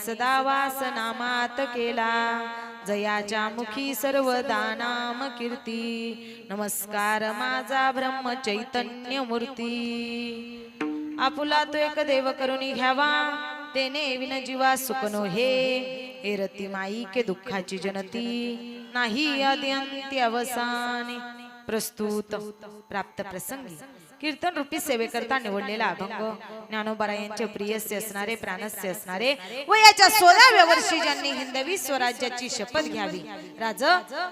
सदा वास नामात केला जयाच्या मुखी सर्व दानाम कीर्ती नमस्कार माझा ब्रह्म चैतन्य मूर्ती आपुला तो एक देव करुणी घ्यावा तेने विन जीवा सुखनो हे रती माई के दुःखाची जनती नाही अद्यंती अवसानी प्रस्तुत प्राप्त प्रसंगी कीर्तन रूपी सेवेकरता निवडलेला अभंग ज्ञानोबा यांचे प्रियस्य असणारे प्राणस्य असणारे वयाच्या 16व्या वर्षी ज्यांनी हिंदवी स्वराज्याची शपथ घ्यावी राज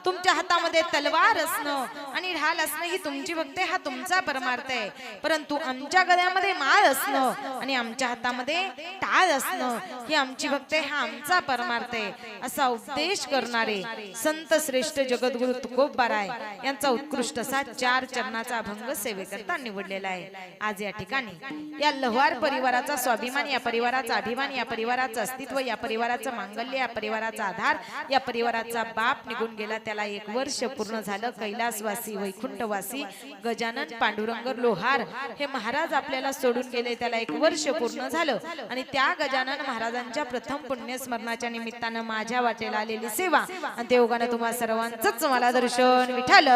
तुमच्या हातामध्ये तलवार असणं आणि ढाल असणं ही तुमची भक्ती हा तुमचा परमार्थ आहे परंतु आमच्या गळ्यामध्ये माळ असणं आणि आमच्या हातामध्ये टाळ असणं ही आमची भक्ती हा आमचा परमार्थ आहे असा उपदेश करणारे संत श्रेष्ठ जगद्गुरु तुकोबाराय यांचा उत्कृष्ट असा 4 चरणाचा अभंग सेवेकरता निवडलेला आहे आज या ठिकाणी या लोहार परिवाराचा स्वाभिमान या परिवाराचा अभिमान या परिवाराचं अस्तित्व या परिवाराचं मांगल्य या परिवाराचा आधार या परिवाराचा बाप निघून गेला त्याला 1 वर्ष पूर्ण झालं कैलासवासी वैकुंठवासी गजानन पांडुरंग लोहार हे महाराज आपल्याला सोडून गेले त्याला 1 वर्ष पूर्ण झालं आणि त्या गजानन महाराजांच्या प्रथम पुण्यस्मरणाच्या निमित्तानं माझ्या वाटेला आलेली सेवा आणि ते ओघाने तुम्हा सर्वांचंच मला दर्शन विठ्ठल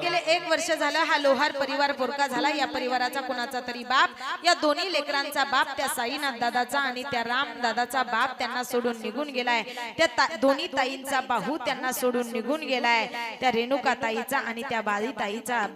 गेले 1 वर्ष झालं हा लोहार परिवार पोरका झाला या परिवाराचा कोणाचा तरी बाप या दोन्ही लेकरांचा बाप त्या साईनाथ दादाचा आणि त्या राम दादाचा बाप त्यांना सोडून निघून गेलाय त्या दोन्ही ताईंचा बाहू त्यांना सोडून निघून गेलाय त्या रेणुका ताईचा आणि त्या बाळी ताईचा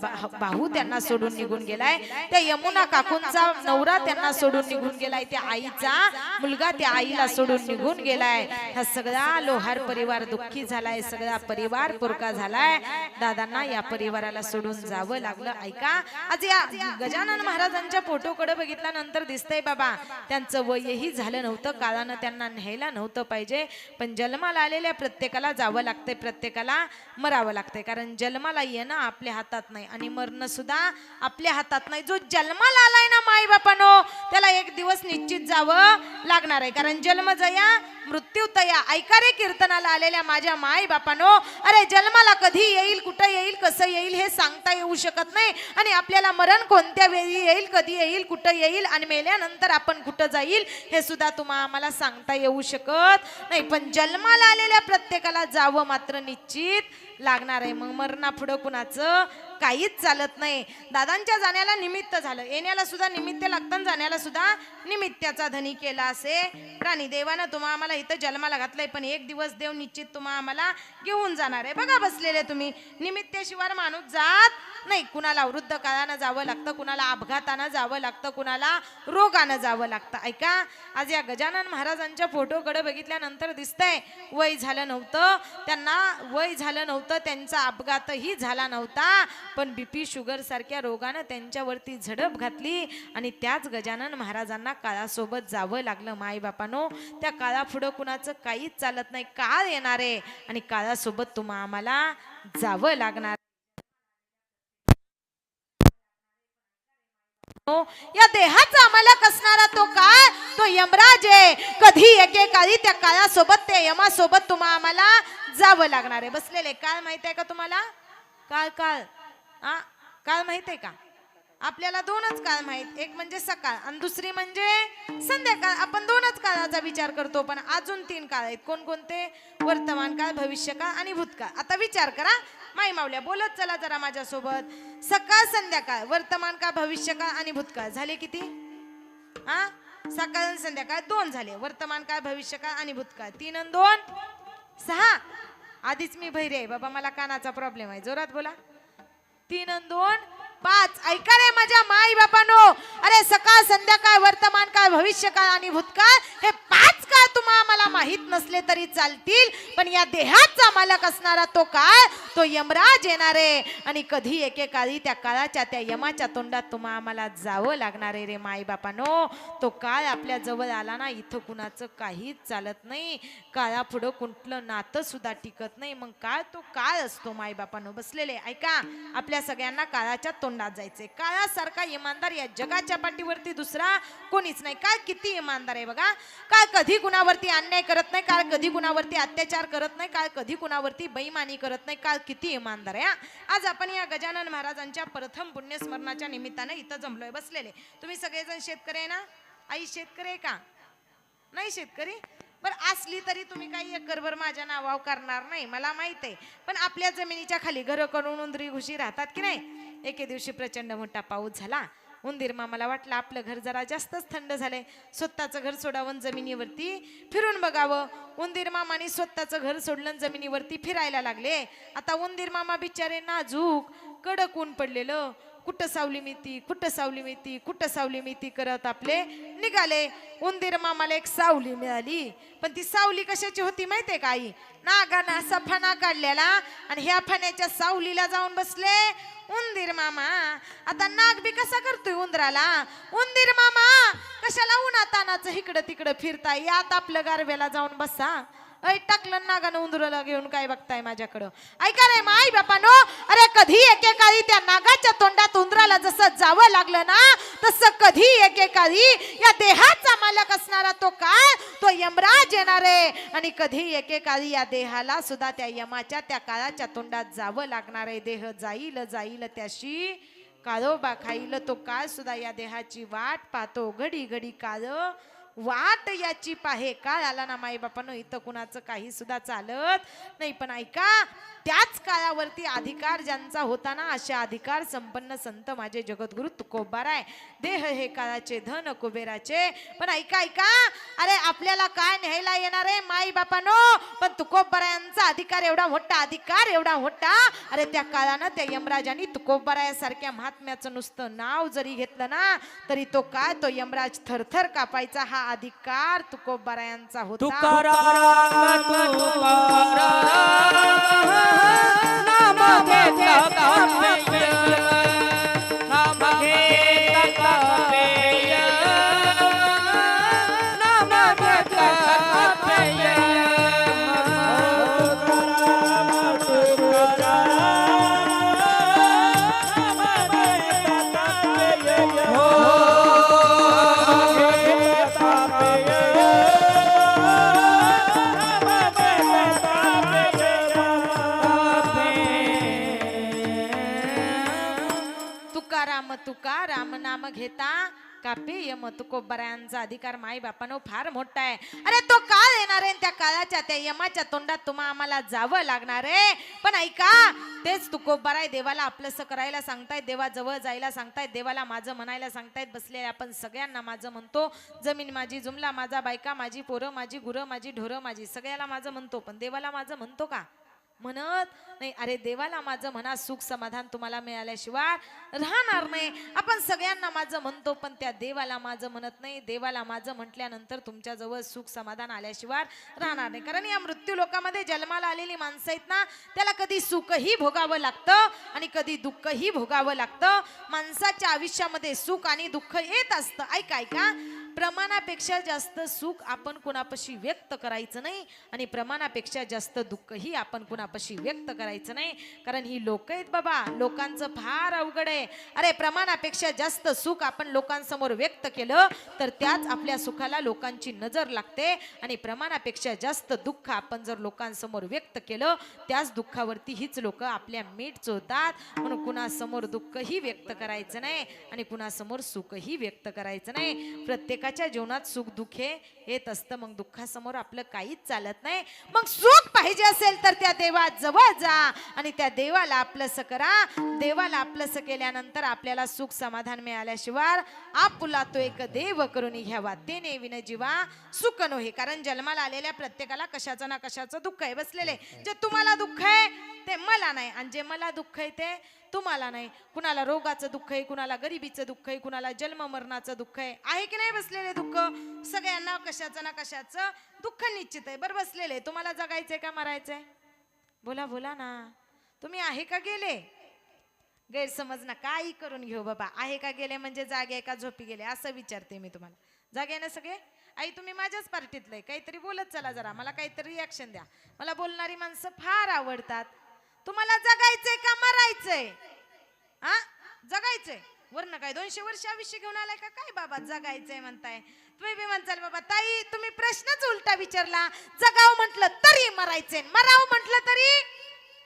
बाहू त्यांना सोडून निघून गेलाय त्या यमुना काकूंचा नवरा त्यांना सोडून निघून गेलाय त्या आईचा मुलगा त्या आईला सोडून निघून गेलाय हा सगळा लोहार परिवार दुःखी झालाय सगळा परिवार पोरका झालाय दादांना या परिवाराला सोडून जावं लागलं ऐका आज या गजानन महाराजांच्या फोटोकडे बघितल्यानंतर दिसतंय बाबा त्यांचं वयही झालं नव्हतं काळानं त्यांना न्यायला नव्हतं पाहिजे पण जन्माला आलेल्या प्रत्येकाला जावं लागतंय प्रत्येकाला मरावं लागतंय कारण जन्माला येणं आपल्या हातात नाही आणि मरणं सुद्धा आपल्या हातात नाही जो जन्माला आलाय ना माई बापानो त्याला एक दिवस निश्चित जावं लागणार आहे कारण जन्म जया मृत्यू तया ऐका रे कीर्तनाला आलेल्या माझ्या माई बापानो अरे जन्माला कधी येईल कुठं येईल कसं येईल हे सांगता येऊ शकत नाही आणि आपल्याला मरण कोणत्या वेळी येईल कधी येईल कुठं येईल आणि मेल्यानंतर आपण कुठं जाईल हे सुद्धा तुम्हाला आम्हाला सांगता येऊ शकत नाही पण जन्माला आलेल्या प्रत्येकाला जावं मात्र निश्चित लागणार आहे मग मरणापुढं कुणाचं काहीच चालत नाही दादांच्या जाण्याला निमित्त झालं येण्याला सुद्धा निमित्त लागतं जाण्याला सुद्धा निमित्ताचा धनी केला असे प्राणी देवानं तुम्हा आम्हाला इथं जन्माला घातलंय पण एक दिवस देव निश्चित तुम्हा आम्हाला घेऊन जाणार आहे बघा बसलेले तुम्ही निमित्ताशिवाय माणूस जात नाही कुणाला वृद्ध काळानं जावं लागतं कुणाला अपघातानं जावं लागतं कुणाला रोगानं जावं लागतं ऐका आज या गजानन महाराजांच्या फोटोकडे बघितल्यानंतर दिसतंय वय झालं नव्हतं त्यांना वय झालं नव्हतं त्यांचा अपघातही झाला नव्हता पण बीपी शुगर सारख्या रोगानं त्यांच्यावरती झडप घातली आणि त्याच गजानन महाराजांना काळासोबत जावं लागलं माई बापानो त्या काळापुढं कुणाचं काहीच चालत नाही काळ येणार आहे आणि काळासोबत तुम्हा आम्हाला जावं लागणार या देहाचा आम्हाला कसणारा तो काळ तो यमराज आहे कधी एकेकाळी त्या काळासोबत त्या यमासोबत तुम्हा आम्हाला जावं लागणार आहे बसलेले काळ माहित आहे का तुम्हाला काळ काळ काळ माहित आहे का आपल्याला 2च काळ माहित एक म्हणजे सकाळ आणि दुसरी म्हणजे संध्याकाळ आपण 2च काळाचा विचार करतो पण अजून 3 काळ आहेत कोणकोणते वर्तमान काळ भविष्य काळ आणि भूतकाळ आता विचार करा माई मावल्या बोलत चला जरा माझ्या सोबत सकाळ संध्याकाळ वर्तमान काळ भविष्य काळ आणि भूतकाळ झाले किती सकाळ आणि संध्याकाळ 2 झाले वर्तमान काळ भविष्य काळ आणि भूतकाळ 3 आणि 2 6 आधीच मी बहिरे आहे बाबा मला कानाचा प्रॉब्लेम आहे जोरात बोला 3 आणि 2 5 ऐका रे माझ्या माई बापानो अरे सकाळ संध्याकाळ वर्तमान काळ भविष्य काळ आणि भूतकाळ हे 5 काळ तुम्हाला आम्हाला माहित नसले तरी चालतील पण या देहाचा मालक असणारा तो काळ तो यमराज येणार आहे आणि कधी एकेकाळी त्या काळाच्या त्या यमाच्या तोंडात तुम्हाला आम्हाला जावं लागणार आहे रे माई बापानो तो काळ आपल्या जवळ आला ना इथं कुणाचं काहीच चालत नाही काळापुढं कुठलं नातं सुद्धा टिकत नाही मग काळ तो काळ असतो माई बापानो बसलेले ऐका आपल्या सगळ्यांना काळाच्या तोंडात जायचे काळासारखा इमानदार या जगाच्या पाठीवरती दुसरा कोणीच नाही काळ किती इमानदार आहे बघा काळ कधी कुणावरती अन्याय करत नाही काळ कधी कुणावरती अत्याचार करत नाही काळ कधी कुणावरती बेईमानी करत नाही काळ किती इमानदार आहे. आज आपण या गजानन महाराजांच्या प्रथम पुण्यस्मरणाच्या निमित्ताने इथं जमलोय बसलेले. तुम्ही सगळेजण शेतकरी आहे ना? आई शेतकरी आहे का? नाही शेतकरी? बरं असली तरी तुम्ही काही एकरभर माझ्या नावावर करणार नाही मला माहित आहे. पण आपल्या जमिनीच्या खाली घर करून उंदरी घुशी राहतात की नाही. एके दिवशी प्रचंड मोठा पाऊस झाला. उंदीर मामाला वाटलं आपलं घर जरा जास्तच थंड झालंय, स्वतःचं घर सोडावं जमिनीवरती फिरून बघावं. उंदीर मामाने स्वतःचं घर सोडलं जमिनीवरती फिरायला लागले. आता उंदीर मामा बिचारे नाजूक कडक ऊन पडलेलं, कुठं सावली मिळती कुठं सावली मिळती कुठं सावली मिळती करत आपले निघाले. उंदीर मामाला एक सावली मिळाली, पण ती सावली कशाची होती माहितीये का आई? नागानं असा फणा काढलेला आणि ह्या फण्याच्या सावलीला जाऊन बसले उंदीर मामा. आता नाग बी कसा करतोय उंदराला? उंदीर मामा कशाला उन्हातानाचं इकडं तिकडं फिरताय, यात आपलं गारव्याला जाऊन बसा. ऐ टाकलं नागानं उंदराला घेऊन काय बघताय माझ्याकडं? ऐका रे माई बापानो, अरे कधी एकेकाळी त्या नागाच्या तोंडात उंदराला जसं जावं लागलं ना, तसं कधी एकेकाळी या देहाचा मालक असणारा तो काय, तो यमराज येणार आहे. आणि कधी एकेकाळी या देहाला सुद्धा त्या यमाच्या त्या काळाच्या तोंडात जावं लागणार आहे. देह जाईल जाईल त्याशी काळोबा खाईल. तो काळ सुद्धा या देहाची वाट पाहतो. घडी घडी काळ वाट याची पाहे. काळ आला ना माई बापानो, इथं कुणाचं काही सुद्धा चालत नाही. पण ऐका, त्याच काळावरती अधिकार ज्यांचा होता ना, अशा अधिकार संपन्न संत माझे जगद्गुरु तुकोबाराय. देह हे काळाचे धन कुबेराचे. पण ऐका ऐका, अरे आपल्याला काय न्यायला येणार आहे माई बापानो? पण तुकोबारायांचा अधिकार एवढा मोठा, अधिकार एवढा मोठा. अरे त्या काळानं त्या यमराजांनी तुकोबारायासारख्या महात्म्याचं नुसतं नाव जरी घेतलं ना, तरी तो काय, तो यमराज थरथर कापायचा. हा अधिकार तुकोबारायांचा होता. नाम घेता कापेय, नाम घेता कापेय, नाम घेता कापेय. तुका राम नाम घेता कापे यम. तुकोबारायांचा अधिकार माई बापानो फार मोठा आहे. अरे तो काळ येणार आहे, त्या काळाच्या त्या यमाच्या तोंडात तुम्हा आम्हाला जावं लागणार आहे. पण ऐका, तेच तुकोबाराय देवाला आपलंसं करायला सांगतायत, देवाजवळ जायला सांगतायत, देवाला माझं म्हणायला सांगतायत. बसले आपण सगळ्यांना माझं म्हणतो. जमीन माझी, जुमला माझा, बायका माझी, पोरं माझी, गुरं माझी, ढोरं माझी, सगळ्याला माझं म्हणतो. पण देवाला माझं म्हणतो का? म्हणत नाही. अरे देवाला माझं म्हणा, सुख समाधान तुम्हाला मिळाल्याशिवाय राहणार नाही. आपण सगळ्यांना माझं म्हणतो, पण त्या देवाला माझं म्हणत नाही. देवाला माझं म्हटल्यानंतर तुमच्या जवळ सुख समाधान आल्याशिवाय राहणार नाही. कारण या मृत्यू लोकामध्ये जन्माला आलेली माणसं आहेत ना, त्याला कधी सुखही भोगावं लागतं आणि कधी दुःखही भोगावं लागतं. माणसाच्या आयुष्यामध्ये सुख आणि दुःख येत असतं. ऐका ऐका, प्रमाणापेक्षा जास्त सुख आपण कुणापाशी व्यक्त करायचं नाही आणि प्रमाणापेक्षा जास्त दुःखही आपण कुणापाशी व्यक्त करायचं नाही. कारण ही लोक आहेत बाबा, लोकांचं फार अवघड आहे. अरे प्रमाणापेक्षा जास्त सुख आपण लोकांसमोर व्यक्त केलं तर त्याच आपल्या सुखाला लोकांची नजर लागते. आणि प्रमाणापेक्षा जास्त दुःख आपण जर लोकांसमोर व्यक्त केलं, त्याच दुःखावरती हीच लोक आपल्या मीठ चोळतात. म्हणून कुणासमोर दुःखही व्यक्त करायचं नाही आणि कुणासमोर सुखही व्यक्त करायचं नाही. प्रत्येकाच्या जीवनात सुख दुःख येत असतं. मग दुःखासमोर आपलं काहीच चालत नाही. मग सुख पाहिजे असेल तर त्या देवाजवळ जा आणि त्या देवाला आपलंसं करा. देवाला आपलंसं केल्यानंतर आपल्याला सुख समाधान मिळाल्याशिवाय आपुला तो एक देव करून घ्यावा, तेने विन जीवा सुख नोहे. कारण जन्माला आलेल्या प्रत्येकाला कशाचं ना कशाचं दुःख आहे. बसलेले जे तुम्हाला दुःख आहे ते मला नाही, आणि जे मला दुःख आहे ते तुम्हाला नाही. कुणाला रोगाचं दुःख आहे, कुणाला गरिबीचं दुःख आहे, कुणाला जन्म मरणाचं दुःख आहे की नाही? बसलेले दुःख सगळ्यांना कशाचं ना कशाचं दुःख निश्चित आहे. बरं बसलेले, तुम्हाला जगायचंय का मरायचंय? बोला बोला ना. तुम्ही आहे का गेले? गैरसमज ना काही करून घेऊ बाबा. आहे का गेले म्हणजे जागे का झोपी गेले असं विचारते मी तुम्हाला. जागे ना सगळे? आई तुम्ही माझ्याच पार्टीतलं आहे, काहीतरी बोलत चला जरा, मला काहीतरी रिॲक्शन द्या. मला बोलणारी माणसं फार आवडतात. तुम्हाला जगायचंय का मरायचंय? हा जगायचंय. वरनं काय 200 वर्ष आयुष्य घेऊन आलाय का काय बाबा? जगायचंय म्हणताय तुम्ही बी म्हणताल बाबा. ताई तुम्ही प्रश्नच उलटा विचारला. जगाव म्हटलं तरी मरायचंय, मराव म्हटलं तरी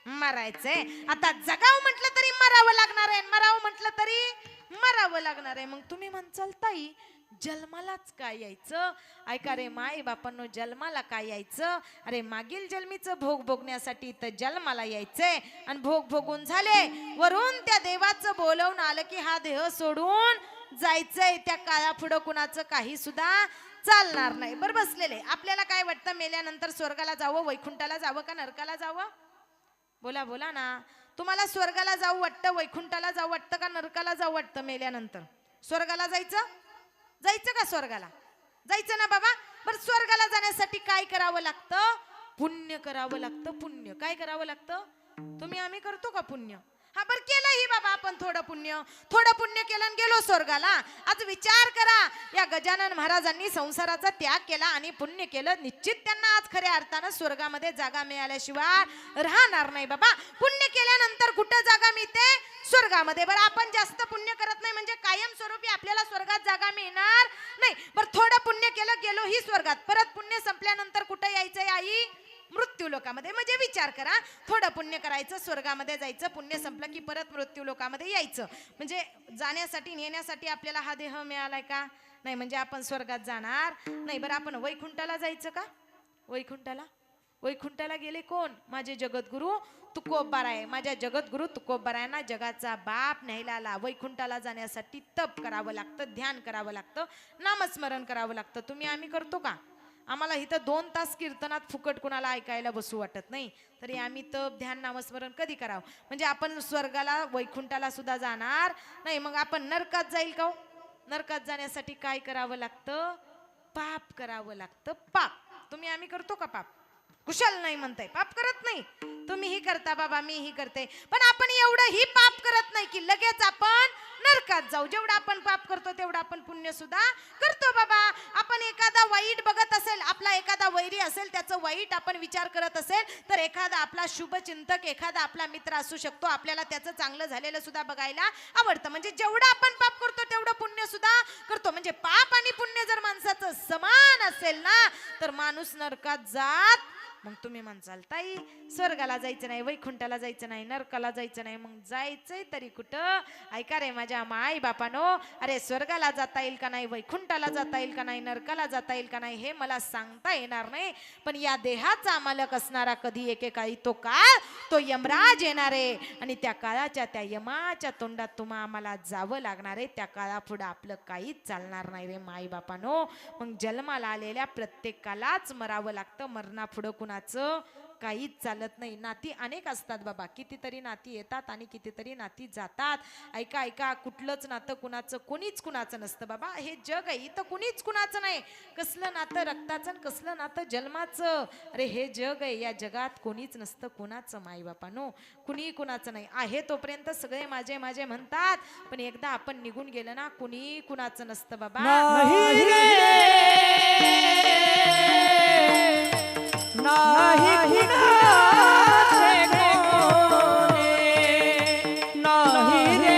मरायचंय. आता जगाव म्हटलं तरी मरावं लागणार आहे, मरावं म्हटलं तरी मरावं लागणार आहे. मग तुम्ही म्हणचाल ताई जन्मालाच काय यायचं? ऐका रे माय बापांनो, जन्माला काय यायचं? अरे मागील जन्मीचं भोग भोगण्यासाठी तर जन्माला यायचंय आणि भोग भोगून झाले, वरून त्या देवाचं बोलवून आलं की हा देह सोडून जायचंय. त्या काळा पुढं कुणाचं काही सुद्धा चालणार नाही. बरं बसलेले, आपल्याला काय वाटतं मेल्यानंतर स्वर्गाला जावं, वैकुंठाला जावं का नरकाला जावं? बोला बोला ना. तुम्हाला स्वर्गाला जाऊ वाटतं, वैकुंठाला जाऊ वाटतं का नरकाला जाऊ वाटतं मेल्यानंतर? स्वर्गाला जायचं? जायचं का स्वर्गाला? जायचं ना बाबा. बरं स्वर्गाला जाण्यासाठी काय करावं लागतं? पुण्य करावं लागतं. पुण्य काय करावं लागतं? तुम्ही आम्ही करतो का पुण्य? हा बरं केलं ही बाबा आपण थोडं पुण्य केलं आणि गेलो स्वर्गाला. आज विचार करा, या गजानन महाराजांनी संसाराचा त्याग केला आणि पुण्य केलं, निश्चित त्यांना आज खऱ्या अर्थानं स्वर्गामध्ये जागा मिळाल्याशिवाय राहणार नाही बाबा. पुण्य केल्यानंतर कुठं जागा मिळते? स्वर्गामध्ये. बरं आपण जास्त पुण्य करत नाही म्हणजे कायमस्वरूपी आपल्याला स्वर्गात जागा मिळणार नाही. बरं थोडं पुण्य केलं, गेलो ही स्वर्गात. परत पुण्य संपल्यानंतर कुठं यायचंय आई? मृत्यू लोकामध्ये. म्हणजे विचार करा, थोडं पुण्य करायचं, स्वर्गामध्ये जायचं, पुण्य संपलं की परत मृत्यू लोकामध्ये यायचं. म्हणजे जाण्यासाठी नेण्यासाठी आपल्याला हा देह मिळालाय का? नाही. म्हणजे आपण स्वर्गात जाणार नाही. बरं आपण वैकुंठाला जायचं का? वैकुंठाला गेले कोण? माझे जगद्गुरु तुकोबाराय. माझ्या जगद्गुरु तुकोबारायांना जगाचा बाप न्यायला आला. वैकुंठाला जाण्यासाठी तप करावं लागतं, ध्यान करावं लागतं, नामस्मरण करावं लागतं. तुम्ही आम्ही करतो का? आम्हाला इथं 2 तास कीर्तनात फुकट कुणाला ऐकायला बसू वाटत नाही, तरी आम्ही तप ध्यान नामस्मरण कधी करावं? म्हणजे आपण स्वर्गाला वैकुंठाला सुद्धा जाणार नाही. मग आपण नरकात जाईल का? नरकात जाण्यासाठी काय करावं लागतं? पाप करावं लागतं. पाप. तुम्ही आम्ही करतो का पाप? कुशल नाही म्हणताय, पाप करत नाही. तुम्हीही करता बाबा, मीही करते, पण आपण एवढंही पाप करत नाही की लगेच आपण नरकात जाऊ. जेवढं आपण पाप करतो तेवढं आपण पुण्य सुद्धा करतो बाबा. आपण एखादा वाईट बघत असेल, आपला एखादा वैरी असेल, त्याचं वाईट आपण विचार करत असेल, तर एखादा आपला शुभचिंतक, एखादा आपला मित्र असू शकतो, आपल्याला त्याचं चांगलं झालेलं सुद्धा बघायला आवडतं. म्हणजे जेवढं आपण पाप करतो तेवढं पुण्य सुद्धा करतो. म्हणजे पाप आणि पुण्य जर माणसाचं समान असेल ना, तर माणूस नरकात जात. मग तुम्ही म्हणसाल ताई स्वर्गाला जायचं नाही, वैकुंठाला जायचं नाही, नरकाला जायचं नाही, मग जायचंय तरी कुठं? ऐका रे माझ्या माय बापानो, अरे स्वर्गाला जाता येईल का नाही, वैकुंठाला जाता येईल का नाही, नरकाला जाता येईल का नाही हे मला सांगता येणार नाही, पण या देहाचा मालक असणारा कधी एकेकाळी तो काळ, तो यमराज येणार आहे आणि त्या काळाच्या, त्या यमाच्या तोंडात तुम्हा आम्हाला जावं लागणार आहे. त्या काळापुढं आपलं काहीच चालणार नाही रे माय बापानो. मग जन्माला आलेल्या प्रत्येकालाच मरावं लागतं. मरणापुढं कुणाचं काहीच चालत नाही. नाती अनेक असतात बाबा, कितीतरी नाती येतात आणि कितीतरी नाती जातात. ऐका ऐका, कुठलंच नातं कुणाचं, कोणीच कुणाचं नसतं बाबा. हे जग आहे, इथं कुणीच कुणाचं नाही. कसलं नातं रक्ताचं, कसलं नातं जन्माचं. अरे हे जग आहे, या जगात कोणीच नसतं कुणाचं माई बापानो, कुणी कुणाचं नाही. आहे तोपर्यंत सगळे माझे माझे म्हणतात, पण एकदा आपण निघून गेलं ना, कुणी कुणाचं नसतं बाबा. नाही रे, नाही कुणाचे कोणे, नाही रे,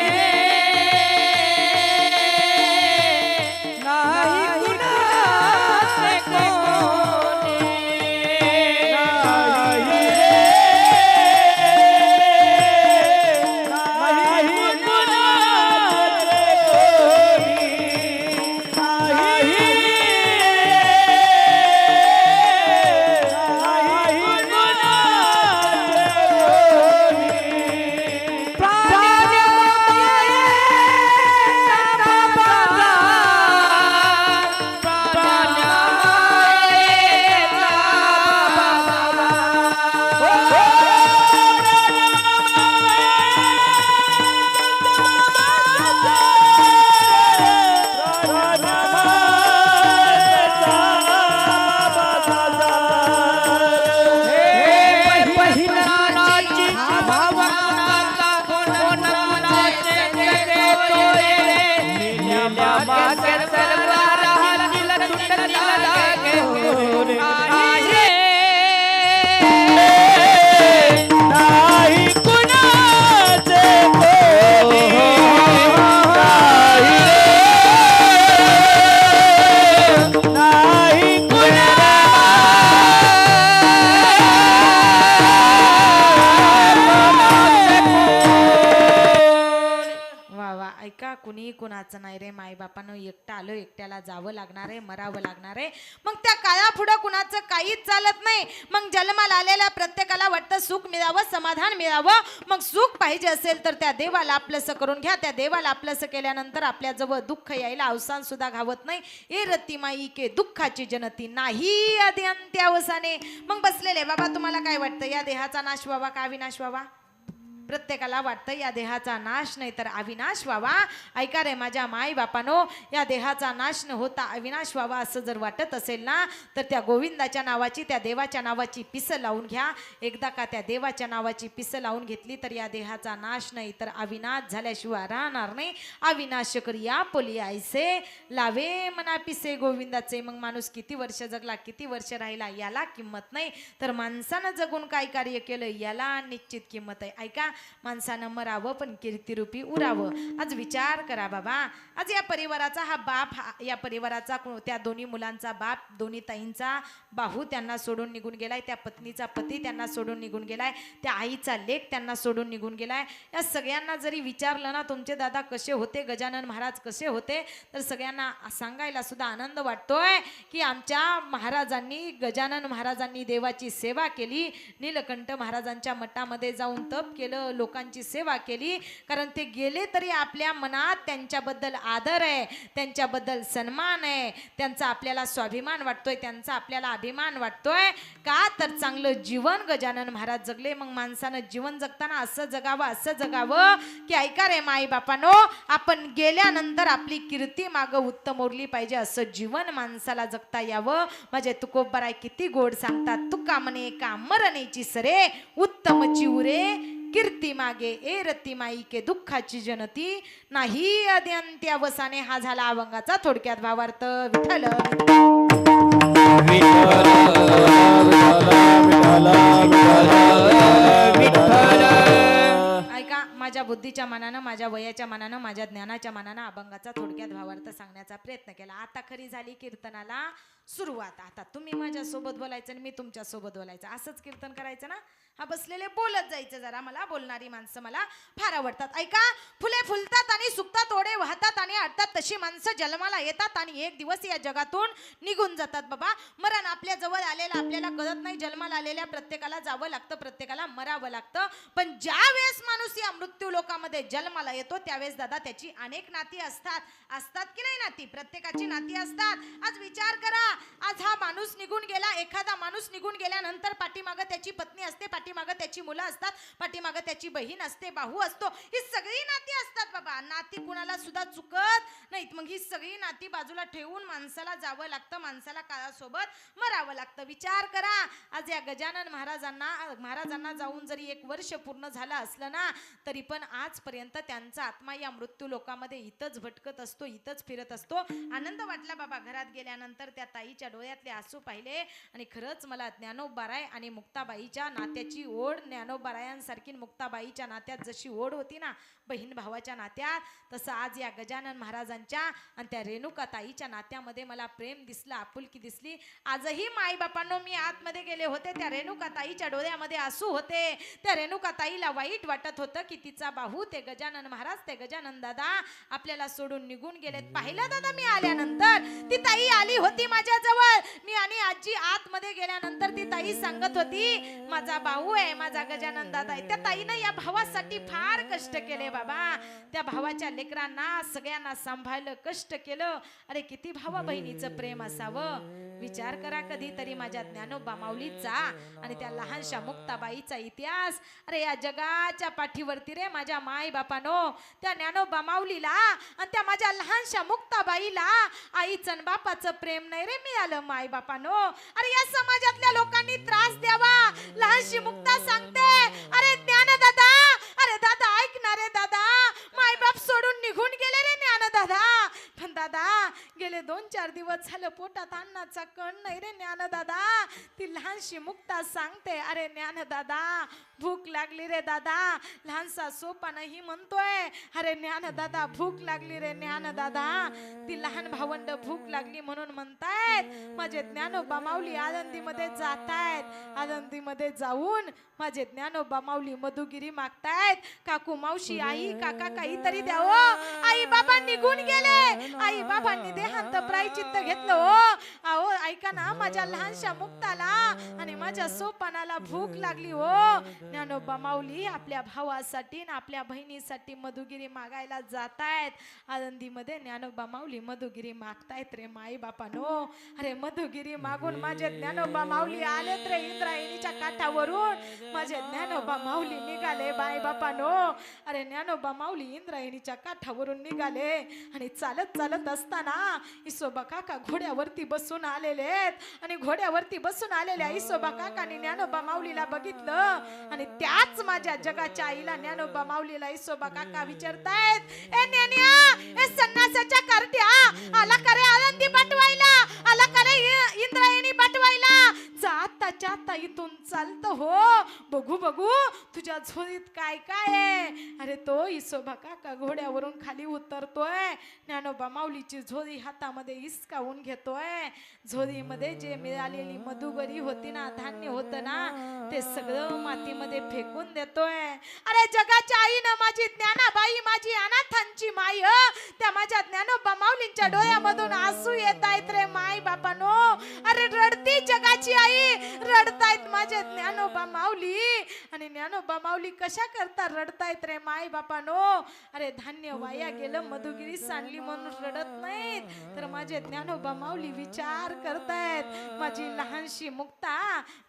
नाही कुणाचे कोणे, नाही रे, नाही कुणाचे कोणी, नाही रे. बाबा ऐका, कुणी कुणाचं नाही रे, मायबापानं एकटं आलं, एकट्याला जावं लागणार आहे, मरावं लागणार आहे. मग त्या काळा पुढं कुणाचं काहीच चालत नाही. मग जन्माला आलेल्या प्रत्येकाला वाटतं सुख मिळावं, समाधान मिळावं. मग सुख पाहिजे असेल तर त्या देवाला आपलंसं करून घ्या. त्या देवाला आपलंसं केल्यानंतर आपल्या जवळ दुःख यायला अवसान सुद्धा घावत नाही. ए रती माई के दुःखाची जनती नाही अद्यंत्यावसाने. मग बसलेले बाबा, तुम्हाला काय वाटतं, या देहाचा नाश व्हावा का अविनाश व्हावा? प्रत्येकाला वाटतं या देहाचा नाश नाही तर अविनाश व्हावा. ऐका रे माझ्या माई बापानो, या देहाचा नाश न होता अविनाश व्हावा असं जर वाटत असेल ना, तर त्या गोविंदाच्या नावाची, त्या देवाच्या नावाची पिसं लावून घ्या. एकदा का त्या देवाच्या नावाची पिसं लावून घेतली तर या देहाचा नाश नाही तर अविनाश झाल्याशिवाय राहणार नाही. अविनाश करिया पोली आयसे लावे मना पिसे गोविंदाचे. मग माणूस किती वर्ष जगला, किती वर्ष राहिला याला किंमत नाही, तर माणसानं जगून काय कार्य केलं याला निश्चित किंमत आहे. ऐका, माणसानं मरावं पण कीर्तिरूपी उरावं. आज विचार करा बाबा, आज या परिवाराचा हा बाप, या परिवाराचा त्या दोन्ही मुलांचा बाप, दोन्ही ताईंचा बाहू त्यांना सोडून निघून गेलाय, त्या पत्नीचा पती त्यांना सोडून निघून गेलाय, त्या आईचा लेक त्यांना सोडून निघून गेलाय. या सगळ्यांना जरी विचारलं ना, तुमचे दादा कसे होते, गजानन महाराज कसे होते, तर सगळ्यांना सांगायला सुद्धा आनंद वाटतोय की आमच्या महाराजांनी, गजानन महाराजांनी देवाची सेवा केली, नीलकंठ महाराजांच्या मठामध्ये जाऊन तप केलं, लोकांची सेवा केली. कारण ते गेले तरी आपल्या मनात त्यांच्याबद्दल आदर आहे, त्यांच्याबद्दल सन्मान आहे, त्यांचा आपल्याला स्वाभिमान वाटतोय, त्यांचा आपल्याला अभिमान वाटतोय. का तर चांगलं जीवन गजानन महाराज जगले. मग माणसानं जीवन जगताना असं जगावं, असं जगावं की ऐका रे माई बापानो, आपण गेल्यानंतर आपली कीर्ती मागं उत्तम उरली पाहिजे, असं जीवन माणसाला जगता यावं. माझे तुकोबराय किती गोड सांगतात, तुका म्हणे का मरणेची सरे उत्तमची उरे कीर्ती मागे ए रती माई के दुःखाची जनती नाही अद्यंत्यावसाने. हा झाला अभंगाचा थोडक्यात भावार्थ. विठ्ठल ऐका, माझ्या बुद्धीच्या मनानं, माझ्या वयाच्या मनानं, माझ्या ज्ञानाच्या मनानं अभंगाचा थोडक्यात भावार्थ सांगण्याचा प्रयत्न केला. आता खरी झाली कीर्तनाला सुरुवात. आता तुम्ही माझ्या सोबत बोलायचं आणि मी तुमच्या सोबत बोलायचं, असंच कीर्तन करायचं ना. हा बसलेले बोलत जायचं जरा. मला बोलणारी माणसं मला फार आवडतात. ऐका, फुले फुलतात आणि सुकतात, ओढे वाहतात आणि आटतात, तशी माणसं जन्माला येतात आणि एक दिवस या जगातून निघून जातात. बाबा, मरण आपल्या जवळ आलेलं आपल्याला कळत नाही. जन्माला आलेल्या प्रत्येकाला जावं लागतं, प्रत्येकाला मरावं लागतं. पण ज्या वेळेस माणूस या मृत्यू लोकामध्ये जन्माला येतो त्यावेळेस दादा त्याची अनेक नाती असतात. असतात की नाही नाती? प्रत्येकाची नाती असतात. आज विचार करा, आज हा माणूस निघून गेला, एखादा माणूस निघून गेल्यानंतर पाठीमागं त्याची पत्नी असते, पाठीमागं त्याची मुलं असतात, पाठीमागं त्याची बहीण असते, भाऊ असतो. ही सगळी नाती असतात बाबा. नाती कुणाला सुद्धा चुकत नाहीत. मग ही सगळी नाती बाजूला ठेवून माणसाला जावं लागतं, माणसाला काळासोबत मरावं लागतं. विचार करा, आज या गजानन महाराजांना जाऊन जरी 1 वर्ष पूर्ण झालं असलं ना, तरी पण आजपर्यंत त्यांचा आत्मा या मृत्यू लोकामध्ये इथंच भटकत असतो, इथंच फिरत असतो. आनंद वाटला बाबा घरात गेल्यानंतर. त्या ताईच्या डोळ्यातले आसू पाहिले आणि खरंच मला ज्ञानोबाराय आणि मुक्ताबाईच्या नात्याची ओढ, ज्ञानोबारायांसारखी मुक्ताबाईच्या नात्यात जशी ओढ होती ना बहीण भावाच्या नात्यात, तसं आज या गजानन महाराजांच्या आणि त्या रेणुका ताईच्या नात्यामध्ये मला प्रेम दिसलं, आपुलकी दिसली. आजही माईबापांनो मी आतमध्ये गेले होते, त्या रेणुका ताईच्या डोळ्यामध्ये आसू होते. त्या रेणुका ताईला वाईट वाटत होतं की तिचा बाहू ते गजानन महाराज, ते गजानन दादा आपल्याला सोडून निघून गेलेत. पाहिलं दादा मी आल्यानंतर ती ताई आली होती माझ्या जवळ. मी आणि आजी आतमध्ये गेल्यानंतर ती ताई सांगत होती, माझा भाऊ आहे, माझा गजानन दादा आहे. त्या ताईनं या भावासाठी फार कष्ट केले बाबा. त्या भावाच्या लेकरांना सगळ्यांना सांभाळलं, कष्ट केलं. अरे किती भावा बहिणीचं प्रेम असावं. विचार करा कधीतरी माझ्या ज्ञानोबा माऊलीचा आणि त्या लहानशा मुक्ताबाईचा इतिहास. अरे या जगाच्या पाठीवरती रे माझ्या माई बापानो, त्या ज्ञानोबा माऊलीला आणि त्या माझ्या लहानशा मुक्ताबाईला आईचं बापाचं प्रेम नाही रे मिळालं माई बापानो. अरे या समाजातल्या लोकांनी त्रास द्यावा. लहानशी मुक्ता सांगते, अरे ज्ञानदादा, अरे दादा ऐक ना रे दादा, माय बाप सोडून निघून गेले रे ज्ञानदादा. पण दादा गेले 2-4 दिवस झालं पोटात अन्नाचा कण नाही रे ज्ञानदादा. ती लहानशी मुक्ता सांगते, अरे ज्ञानदादा भूक लागली रे दादा. लहानसा सोपानही म्हणतोय, अरे ज्ञानदादा भूक लागली रे ज्ञानदादा. ती लहान भावंड भूक लागली म्हणून म्हणतायत. माझे ज्ञानोबा माऊली आनंदीमध्ये जातायत. आनंदीमध्ये जाऊन माझे ज्ञानोबा माऊली मधुगिरी मागतायत. काकू मावशी आई काका काहीतरी द्यावं. आई बाबा निघून गेले. आई बाबांनी देहांत प्रायचित्त घेतलं हो. अहो ऐका ना, माझ्या लहानशा मुक्ताला आणि माझ्या सोपानाला भूक लागली हो. ज्ञानोबा माऊली आपल्या भावासाठी आणि आपल्या बहिणीसाठी मधुगिरी मागायला जातायत. आनंदीमध्ये ज्ञानोबा माऊली मधुगिरी मागतायत रे माई बापानो. अरे मधुगिरी मागून माझे ज्ञानोबा माऊली आलेत रे इंद्रायणीच्या काठावरून. माझे ज्ञानोबा माऊली निघाले बाई बापानो. अरे ज्ञानोबा माऊली इंद्रायणीच्या काठावरून निघाले आणि चालत चालत असताना इसोबा काका घोड्यावरती बसून आलेले आणि घोड्यावरती बसून आलेल्या इसोबा काकाने ज्ञानोबा माऊलीला बघितलं. आणि त्याच माझ्या जगाच्या आईला ज्ञानोबा माऊलीला इसोबा काका विचारतायत, ए ज्ञानिया, ए संन्यासाच्या कार्ट्या आला का रे आनंदी पाठवायला? आला का रे इंद्रायणी पाठवायला? जाताच्या आता इथून चालत हो. बघू बघू तुझ्या झोळीत काय काय आहे. अरे तो इसोबा काका घोड्यावरून खाली उतरतोय. ज्ञानोबा माऊलीची झोळी हातामध्ये हिसकावून घेतोय. झोळीमध्ये जे मिळालेली मधुगरी होती ना, धान्य होतं ना, ते सगळं मातीमध्ये फेकून देतोय. अरे जगाच्या आईनं माझी ज्ञानाबाई, माझी अनाथांची माय, त्या माझ्या ज्ञानोबा माऊलींच्या डोळ्यामधून आसू येत आहेत रे माई बापानो. अरे रडती जगाची आई, रडतायत माझे ज्ञानोबा माऊली. आणि ज्ञानोबा माऊली कशा करता रडतायत रे माई बापानो. अरे धान्य वाया गेलं, मधुगिरी सांडली म्हणून रडत नाहीत, तर माझे ज्ञानोबा माऊली विचार करतायत. माझी लहानशी मुक्ता,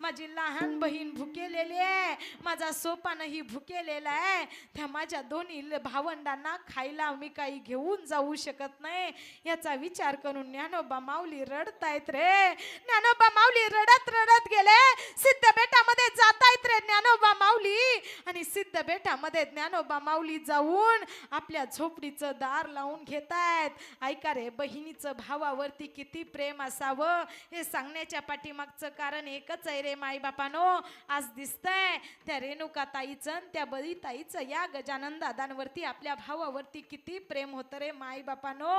माझी लहान बहीण भुकेलेली आहे, माझा सोपानही भुकेलेला आहे. त्या माझ्या दोन्ही भावंडांना खायला मी काही घेऊन जाऊ शकत नाही, याचा विचार करून ज्ञानोबा माऊली रडतायत रे. ज्ञानोबा माऊली रडत रडत गेले. सिद्ध बेटामध्ये जातायत रे ज्ञानोबा माऊली. आणि सिद्ध बेटामध्ये ज्ञानोबा माऊली जाऊन आपल्या झोपडीचं दार लावून घेतायत. ऐका रे, बहिणीचं भावावरती किती प्रेम असावं हे सांगण्याच्या पाठीमागचं कारण एकच आहे रे माई बापानो. आज दिसतंय त्या रेणुका ताईचं, त्या बळी ताईचं, या गजानन दादांवरती, आपल्या भावावरती किती प्रेम होतं रे माई बापानो.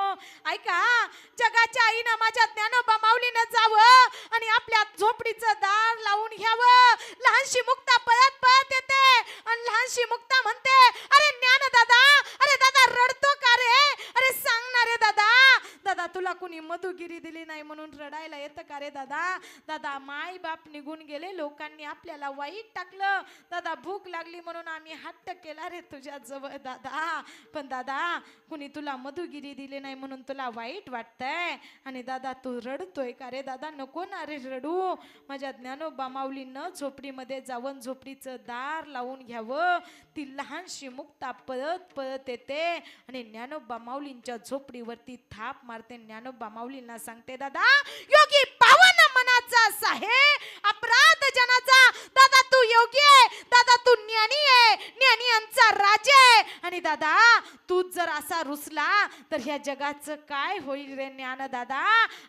ऐका, जगाच्या आईनं माझ्या ज्ञानोबा माऊलीनं जावं आणि आपल्या झोपडीचं दार लावून घ्यावं. लहानशी मुक्ता पळत पळत येते आणि लहानशी मुक्ता म्हणते, अरे ज्ञान दादा, अरे दादा रडतो का रे? अरे सांग ना रे दादा. दादा तुला कुणी मधुगिरी दिली नाही म्हणून रडायला येतं का रे दादा? दादा माय बाप निघून गेले, लोकांनी आपल्याला वाईट टाकलं. दादा भूक लागली म्हणून आम्ही हट्ट केला रे तुझ्या जवळ दादा. पण दादा कुणी तुला मधुगिरी दिली नाही म्हणून तुला वाईट वाटतंय. आणि दादा तू रडतोय का रे दादा? नको ना रे रडू. माझ्या ज्ञानोबा माऊलीनं झोपडीमध्ये जाऊन झोपडीचं दार लावून घ्यावं. ती लहानशी मुक्ता पळत पळत येते आणि ज्ञानोबा माऊलींच्या झोपडीवरती थाप मारते. ज्ञानोबा माऊलींना सांगते, दादा योगी पावन मनाचा आहे, अपराध जनाचा. दादा तू योगी आहे, दादा तू ज्ञानी आहे, ज्ञानीयांचा राजा आहे. आणि दादा तू जर असा रुसला तर ह्या जगाचं काय होईल रे ज्ञान दादा?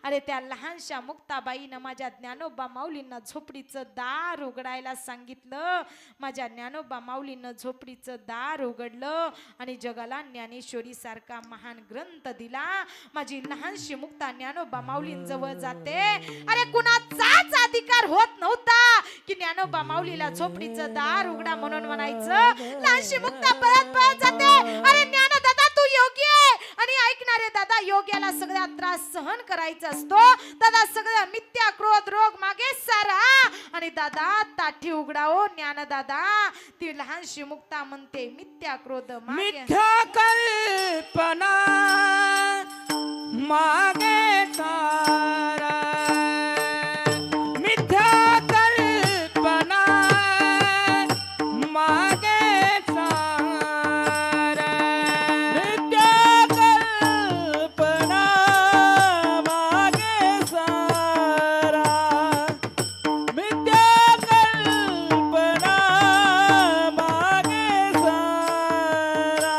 अरे त्या लहानशा मुक्ताबाईनं माझ्या ज्ञानोबा माऊलींना झोपडीचं दार उघडायला सांगितलं. माझ्या ज्ञानोबा माऊलीनं झोपडीचं दार उघडलं आणि जगाला ज्ञानेश्वरी सारखा महान ग्रंथ दिला. माझी लहानशी मुक्ता ज्ञानोबा माऊलींजवळ जाते. अरे कुणाचाच अधिकार होत नव्हता की ज्ञानोबा माऊलीला झोपडीचं दार उघडा म्हणून म्हणायचं. लहानशी मुक्ता पळत पळत जाते. अरे ज्ञान दादा तू योगी आहे. आणि ऐकणारे दादा, योग्याला सगळा त्रास सहन करायचा असतो. दादा सगळं मिथ्या क्रोध रोग मागे सारा. आणि दादा ताठी उघडाओ ज्ञान दादा. ती लहानशी मुक्ता म्हणते, मिथ्या क्रोध मागे, मिथ्या कल्पना मागे सारा. मिथ्या कल्पना मागे सारा. मिथ्या कल्पना मागे सारा. मिथ्या कल्पना मागे सारा.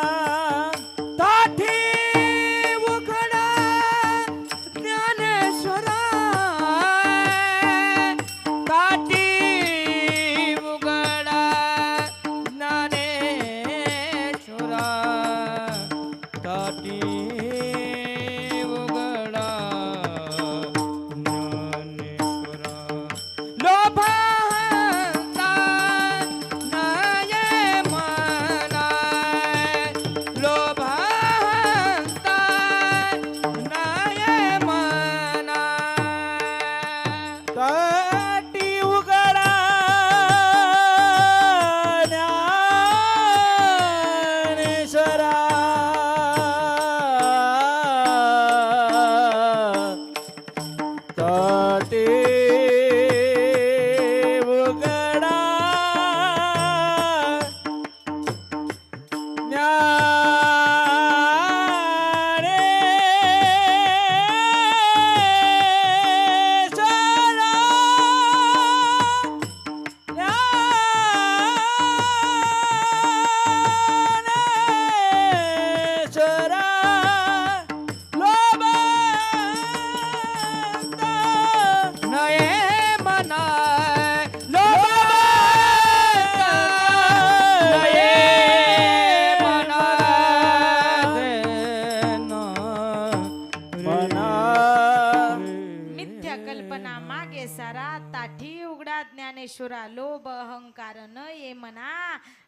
ताटी उघडा ज्ञानेश्वरा लोभांता नाये मना लोभांता नाये मना ताटी उघडा ज्ञानेश्वरा ताटी उघडा ज्ञानेश्वरा लोभांता नये मना लोभांता नये मना मना मिथ्या कल्पना मागे सारा ताठी उघडा ज्ञानेश्वरा लोभ अहंकार न ये मना.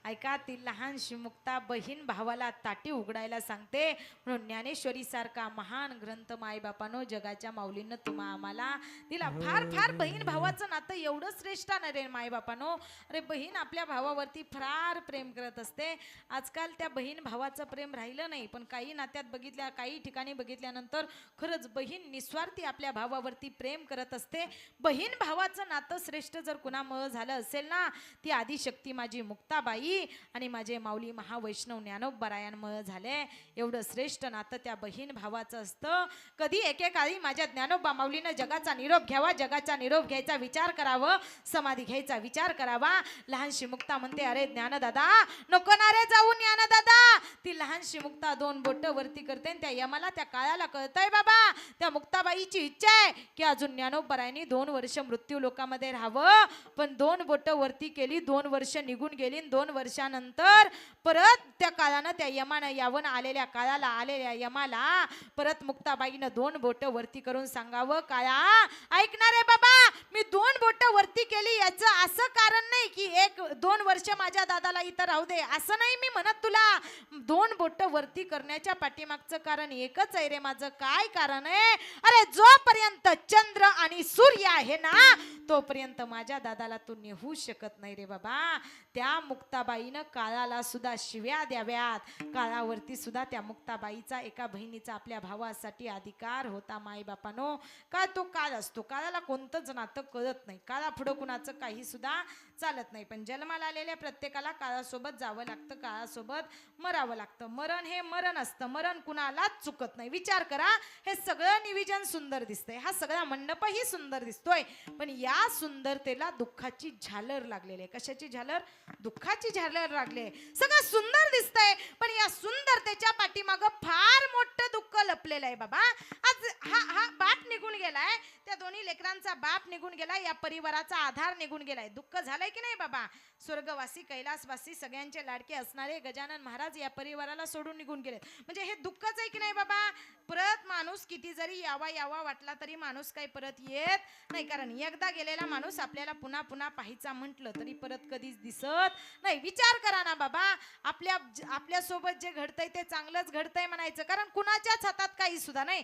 ऐका ती लहानशी मुक्ता बहीण भावाला ताटी उघडायला सांगते. म्हणून ज्ञानेश्वरी सारखा महान ग्रंथ मायबापानो जगाच्या माऊलीनं तुम्हा आम्हाला दिला. फार फार बहीण भावाचं नातं एवढं श्रेष्ठ ना रे मायबापानो. अरे बहीण आपल्या भावावरती फार प्रेम करत असते. आजकाल त्या बहीण भावाचं प्रेम राहिलं नाही. पण काही नात्यात बघितल्या काही ठिकाणी बघितल्यानंतर खरंच बहीण निस्वार्थी आपल्या भावावरती प्रेम करत असते. बहीण भावाचं नातं श्रेष्ठ जर कुणामुळं झालं असेल ना ती आदिशक्ती माझी मुक्ताबाई आणि माझे माऊली महावैष्णव ज्ञानोबारायांमुळे झाले. एवढं श्रेष्ठ नातं त्या बहीण भावाचं असतं. कधी एकेकाळी माझ्या ज्ञानोबा माऊलीनं जगाचा निरोप घ्यावा, जगाचा निरोप घ्यायचा विचार करावं, समाधी घ्यायचा विचार करावा. लहानशी मुक्ता म्हणते अरे ज्ञानदादा नको ना रे जाऊ ज्ञानदादा. ती लहानशी मुक्ता दोन बोट वरती करते त्या यमाला त्या काळाला कळतंय बाबा त्या मुक्ताबाईची इच्छा आहे की अजून ज्ञानोबारायांनी 2 वर्ष मृत्यू लोकामध्ये राहावं. पण 2 बोट वरती केली, 2 वर्ष निघून गेली. 2 वर्षानंतर परत त्या काळानं त्या यमानं यावं आलेल्या काळाला आलेल्या यमाला परत मुक्ताबाईनं 2 बोट वरती करून सांगावं काळा ऐकणार आहे बाबा मी 2 बोट वरती केली याचं असं कारण नाही की 1-2 वर्ष माझ्या दादाला इथं राहू दे असं नाही मी म्हणत तुला. 2 बोट वरती करण्याच्या पाठीमागचं कारण एकच आहे रे माझं. काय कारण आहे? अरे जोपर्यंत चंद्र आणि सूर्य आहे ना तोपर्यंत माझ्या दादाला तू नेहू शकत नाही रे बाबा. त्या मुक्ताबाईनं काळाला सुद्धा शिव्या द्याव्यात. काळावरती सुद्धा त्या मुक्ताबाईचा एका बहिणीचा आपल्या भावासाठी अधिकार होता मायबापानो. का तो काळ असतो, काळाला कोणतंच नातं कळत नाही. काळा पुढं कुणाचं काही सुद्धा चालत नाही. पण जन्माला आलेल्या प्रत्येकाला काळासोबत जावं लागतं, काळासोबत मरावं लागतं. मरण हे मरण असतं, मरण कुणालाच चुकत नाही. विचार करा हे सगळं निविजन सुंदर दिसतंय, हा सगळा मंडपही सुंदर दिसतोय, पण या सुंदरतेला दुःखाची झालर लागलेली आहे. कशाची झालर? दुःखाची झालर लागले. सगळं सुंदर दिसतंय पण या सुंदरतेच्या पाठीमागं फार मोठं दुःख लपलेलं आहे बाबा. आज हा बाप निघून गेलाय, त्या दोन्ही लेकरांचा बाप निघून गेलाय, या परिवाराचा आधार निघून गेलाय. दुःख झालंय की नाही बाबा? स्वर्गवासी कैलासवासी सगळ्यांचे लाडके असणारे गजानन महाराज या परिवाराला सोडून निघून गेले. म्हणजे हे दुःखच आहे की नाही बाबा? परत माणूस किती जरी यावा वाटला तरी माणूस काही परत येत नाही. कारण एकदा गेलेला माणूस आपल्याला पुन्हा पुन्हा पाहायचा म्हटलं तरी परत कधीच दिसत नाही. विचार करा ना बाबा, आपल्या सोबत जे घडतंय ते चांगलंच घडतंय म्हणायचं. कारण कुणाच्याच हातात काही सुद्धा नाही.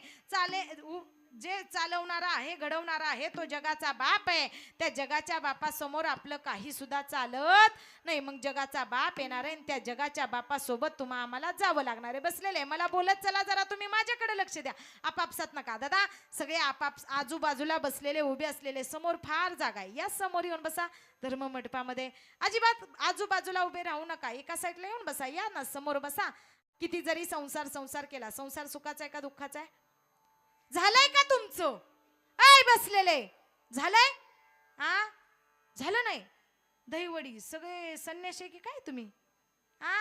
जे चालवणारा आहे घडवणारा आहे तो जगाचा बाप आहे. त्या जगाच्या बापासमोर आपलं काही सुद्धा चालत नाही. मग जगाचा बाप येणार आहे, त्या जगाच्या बापासोबत तुम्हा आम्हाला जावं लागणार आहे. बसलेले मला बोलत चला जरा तुम्ही माझ्याकडे लक्ष द्या. आपापसात नका दादा, सगळे आजूबाजूला बसलेले उभे असलेले समोर फार जागा आहे, या समोर येऊन बसा. धर्म मंडपामध्ये अजिबात आजूबाजूला उभे राहू नका, एका साईडला येऊन बसा. या ना समोर बसा. किती जरी संसार केला, संसार सुखाचा आहे का दुःखाचा आहे? झालंय का तुमचं? ऐ बसलेले झालंय? हा झालं नाही? दहीवडी सगळे संन्याशी की काय तुम्ही? हा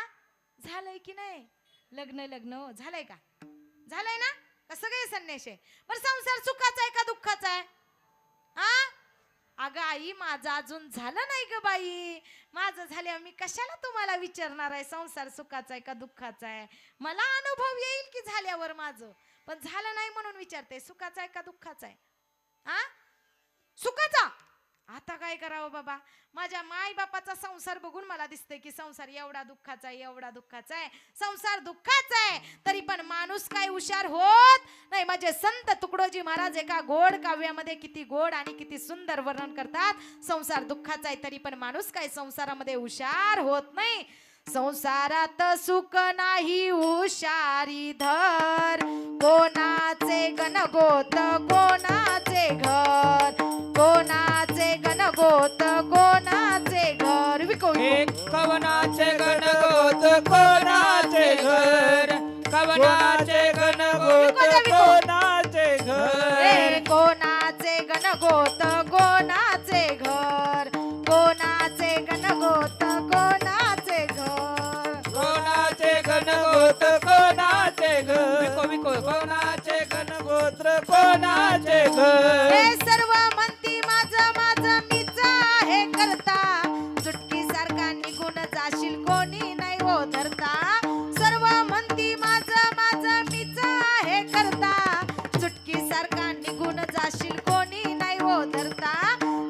झालंय की नाही? लग्न झालंय का? झालंय ना? का सगळे संन्याशी? पण संसार सुखाचा आहे का दुःखाचा आहे? हा अगं आई माझं अजून झालं नाही ग बाई. माझं झाल्यावर मी कशाला तुम्हाला विचारणार आहे संसार सुखाचा आहे का दुःखाचा आहे? मला अनुभव येईल की झाल्यावर माझं, पण झालं नाही म्हणून विचारते, सुखाचा आहे का दुःखाचा आहे? हा, सुखाचा. आता काय करावं बाबा, माझ्या माय बापाचा संसार बघून मला दिसतंय की संसार एवढा दुःखाचा आहे, एवढा दुःखाचा आहे, संसार दुःखाचा आहे, तरी पण माणूस काय हुशार होत नाही. माझे संत तुकडोजी महाराज एका गोड काव्यामध्ये किती गोड आणि किती सुंदर वर्णन करतात. संसार दुःखाचा आहे तरी पण माणूस काय संसारामध्ये हुशार होत नाही. संसारात सुख नाही हुशारी धर, कोणाचे गणगोत कोणाचे घर, कोणाचे गणगोत कोणाचे घर. कवनाचे गणगोत कोणाचे घर, कवनाचे गणगोत कोणाचे घर, कोणाचे गणगोत कोणाचे घर, कोणाचे गणगोत कोणाचे घर, कोणाचे गणगोत कोणाचे घर, कोणाचे गणगोत्र कोणाचे घर. हे सर्व म्हणती माझं माझं मीच आहे करता, चुटकी सारखा निघून जाशील कोणी नाही हो धरता. सर्व म्हणती माझं माझं मीच आहे करता, चुटकी सारखा निघून जाशील कोणी नाही हो धरता.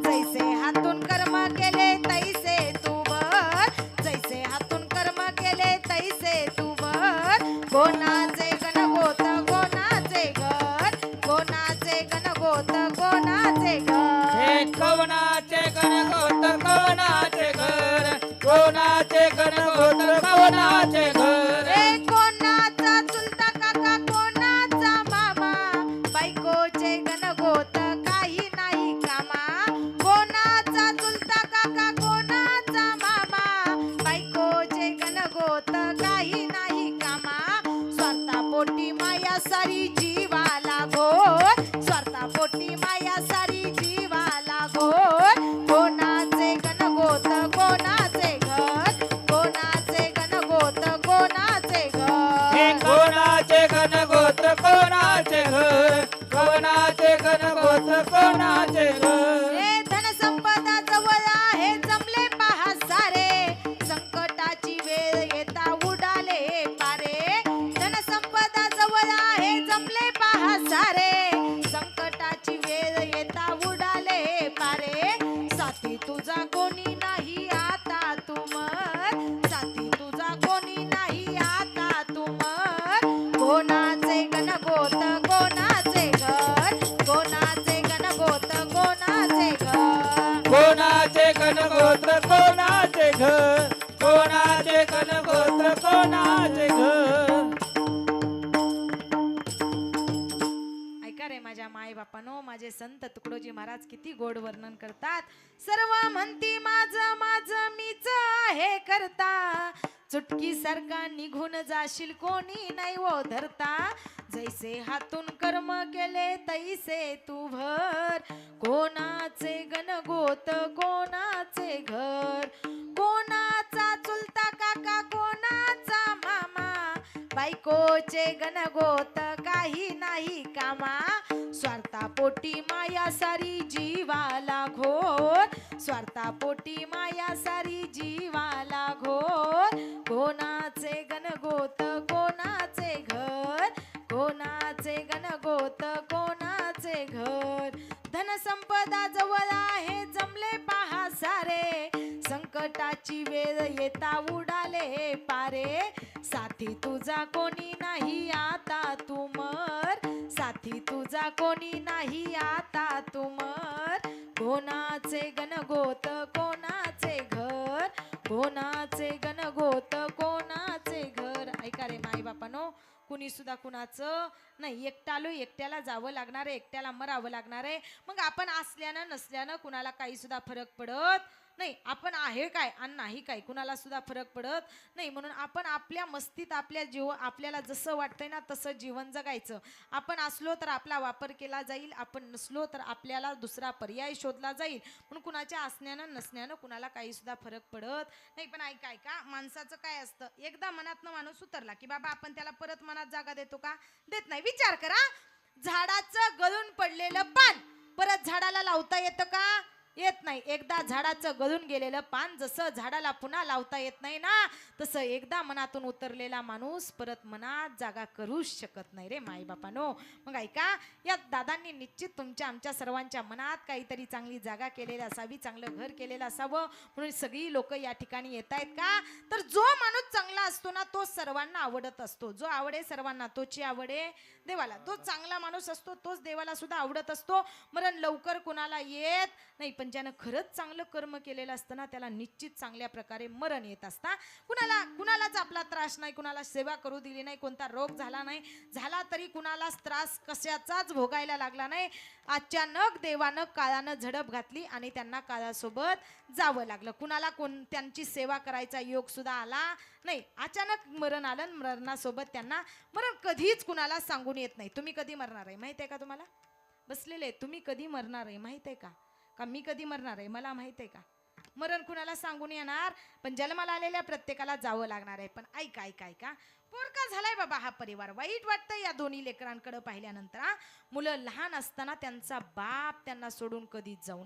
जैसे हातून कर्म केले तैसे तू भर, जैसे हातून कर्म केले तैसे तू भर. कोणाचे गणगोत कोणाचे घर, कोणाचे गणगोत कोणाचे घर, कवनाचे गणगोत कोणाचे घर, कोणाचे गणगोत कोणाचे घर. कोणाचा चुलता काका कोणाचा मामा, बायकोचे गणगोत काही नाही कामा. कोणाचा चुलता काका कोणाचा मामा, बायकोचे गणगोत काही नाही कामा. स्वार्थापोटी माया सारी जीवाला घोर, स्वार्थापोटी माया सारी जीवाला घोर. कोणाचे गणगोत कोणाचे घर, कोणाचे गणगोत कोणाचे घर, कोणाचे गणगोत कोणाचे घर, कोणाचे गणगोत कोणाचे घर. हे धनसंपदा जवळ आहे जमले पहा सारे, संकटाची वेळ येता उडाले पारे. धनसंपदा जवळ आहे जमले पहा सारे, संकटाची वेळ येता उडाले पारे. साथी तुझा कोणी नाही आता तू मर, साथी तुझा कोणी नाही आता तू मर. कोणाचे गणगोत कोणाचे घर, कोणाचे गणगोत कोणाचे घर, कोणाचे गणगोत्र कोणाचे घर, कोणाचे गणगोत्र कोणाचे घर. ऐका रे माझ्या माय बापानो, माझे संत तुकडोजी महाराज किती गोड वर्णन करतात. सर्व म्हणती माझं माझं मीच आहे करता, चुटकी सारखा निघून जाशील कोणी नाही वो धरता. जैसे हातून कर्म केले तैसे तू भर, कोणाचे गणगोत कोणाचे घर, कोणाचा चुलता काका कोणाचा मामा, बायकोचे गणगोत काही नाही कामा. स्वार्थापोटी माया सारी जीवाला घोर, स्वार्थापोटी माया सारी जीवाला घोर. कोणाचे गणगोत कोणाचे घर, कोणाचे गणगोत कोणाचे घर. धनसंपदा जवळ आहे जमले पहा सारे, संकटाची वेळ येता उडाले पारे. साथी तुझा कोणी नाही आता तू मर, साथी तुझा कोणी नाही आता तू मर. कोणाचे गणगोत कोणाचे घर, कोणाचे गणगोत कोणाचे घर. ऐका रे माई बापानो, कुणी सुद्धा कुणाचं नाही, एकट्याला जावं लागणार आहे, एकट्याला मरावं लागणार आहे. मग आपण असल्यानं नसल्यानं कुणाला काही सुद्धा फरक पडत नाही. आपण आहे काय आणि नाही काय कुणाला सुद्धा फरक पडत नाही. म्हणून आपण आपल्या मस्तीत आपल्याला जसं वाटतंय ना तसं जीवन जगायचं. आपण असलो तर आपला वापर केला जाईल, आपण नसलो तर आपल्याला दुसरा पर्याय शोधला जाईल. म्हणून कुणाच्या असण्यानं नसण्यानं कुणाला काही सुद्धा फरक पडत नाही. पण ऐका माणसाचं काय असतं, एकदा मनातनं माणूस उतरला की बाबा आपण त्याला परत मनात जागा देतो का? देत नाही. विचार करा, झाडाचं गळून पडलेलं पान परत झाडाला लावता येतं का? येत नाही. एकदा झाडाचं गळून गेलेलं पान जसं झाडाला पुन्हा लावता येत नाही ना, तसं एकदा मनातून उतरलेला माणूस परत मनात जागा करूच शकत नाही रे माई बापानो. मग ऐका, या दादांनी निश्चित तुमच्या आमच्या सर्वांच्या मनात काहीतरी चांगली जागा केलेली असावी, चांगलं घर केलेलं असावं म्हणून सगळी लोक या ठिकाणी येत आहेत का. तर जो माणूस चांगला असतो ना तो सर्वांना आवडत असतो. जो आवडे सर्वांना तोची आवडे देवाला. तो चांगला माणूस असतो तोच देवाला सुद्धा आवडत असतो. मरण लवकर कुणाला येत नाही, पण ज्यानं खरंच चांगलं कर्म केलेलं असतं ना त्याला निश्चित चांगल्या प्रकारे मरण येत असता. कुणालाच आपला त्रास नाही, कुणाला सेवा करू दिली नाही, कोणता रोग झाला नाही, झाला तरी कुणालाच त्रास कशाचाच भोगायला लागला नाही. अचानक देवानं काळानं झडप घातली आणि त्यांना काळासोबत जावं लागलं. कुणाला त्यांची सेवा करायचा योग सुद्धा आला नाही. अचानक मरण आलं. मरणासोबत त्यांना मरण कधीच कुणाला सांगून येत नाही. तुम्ही कधी मरणार आहे माहित आहे का तुम्हाला? बसलेले तुम्ही कधी मरणार आहे माहित आहे का मी कधी मरणार आहे मला माहित आहे का? मरण कुणाला सांगून येणार, पण जन्माला आलेल्या प्रत्येकाला जावं लागणार आहे. पण ऐका पोरका झालाय बाबा हा परिवार. वाईट वाटतं या दोन्ही लेकरांकडे पाहिल्यानंतर. मुलं लहान असताना त्यांचा बाप त्यांना सोडून कधीच जाऊ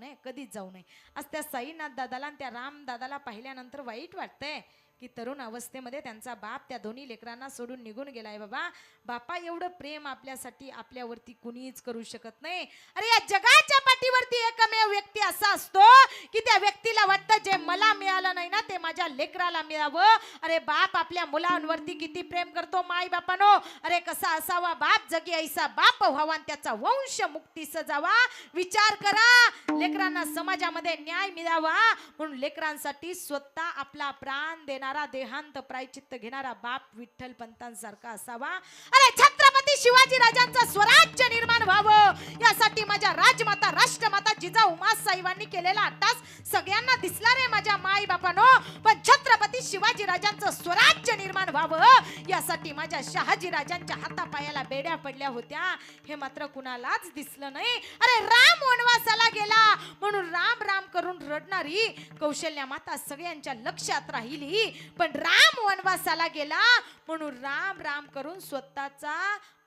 नये. आज त्या साईनाथ दादाला आणि त्या राम दादाला पाहिल्यानंतर वाईट वाटतंय की तरुण अवस्थेमध्ये त्यांचा बाप त्या दोन्ही लेकरांना सोडून निघून गेलाय. बाबा बापा एवढं प्रेम आपल्यासाठी आपल्यावरती कुणीच करू शकत नाही. अरे या जगाच्या पाठीवरती एकमेव व्यक्ती असा असतो की त्या व्यक्तीला वाटतं जे मला मिळालं नाही ना ते माझ्या लेकराला मिळावं. अरे बाप आपल्या मुलांवरती किती प्रेम करतो माई बापानो. अरे कसा असावा बाप, जगी ऐसा बाप व्हावा, त्याचा वंश मुक्तीस जावा. विचार करा, लेकरांना समाजामध्ये न्याय मिळावा म्हणून लेकरांसाठी स्वतः आपला प्राण देणारा, देहांत प्रायचित्त घेणारा बाप विठ्ठल पंतांसारखा असावा. अरे छत्रपती शिवाजी राजांचं स्वराज्य निर्माण व्हावं यासाठी माझ्या राजमाता राष्ट्रमाता जिजाऊ मासाहेबांनी केलेला अट्टास सगळ्यांना दिसला रे माझ्या माई बापानो. पण छत्रपती शिवाजी राजांचं स्वराज्य निर्माण व्हावं यासाठी माझ्या शहाजी राजांच्या हातापायाला बेड्या पडल्या होत्या हे मात्र कुणालाच दिसलं नाही. अरे राम वनवासाला गेला म्हणून राम राम करून रडणारी कौशल्या माता सगळ्यांच्या लक्षात राहिली, पण राम वनवासाला गेला म्हणून राम राम करून स्वतःचा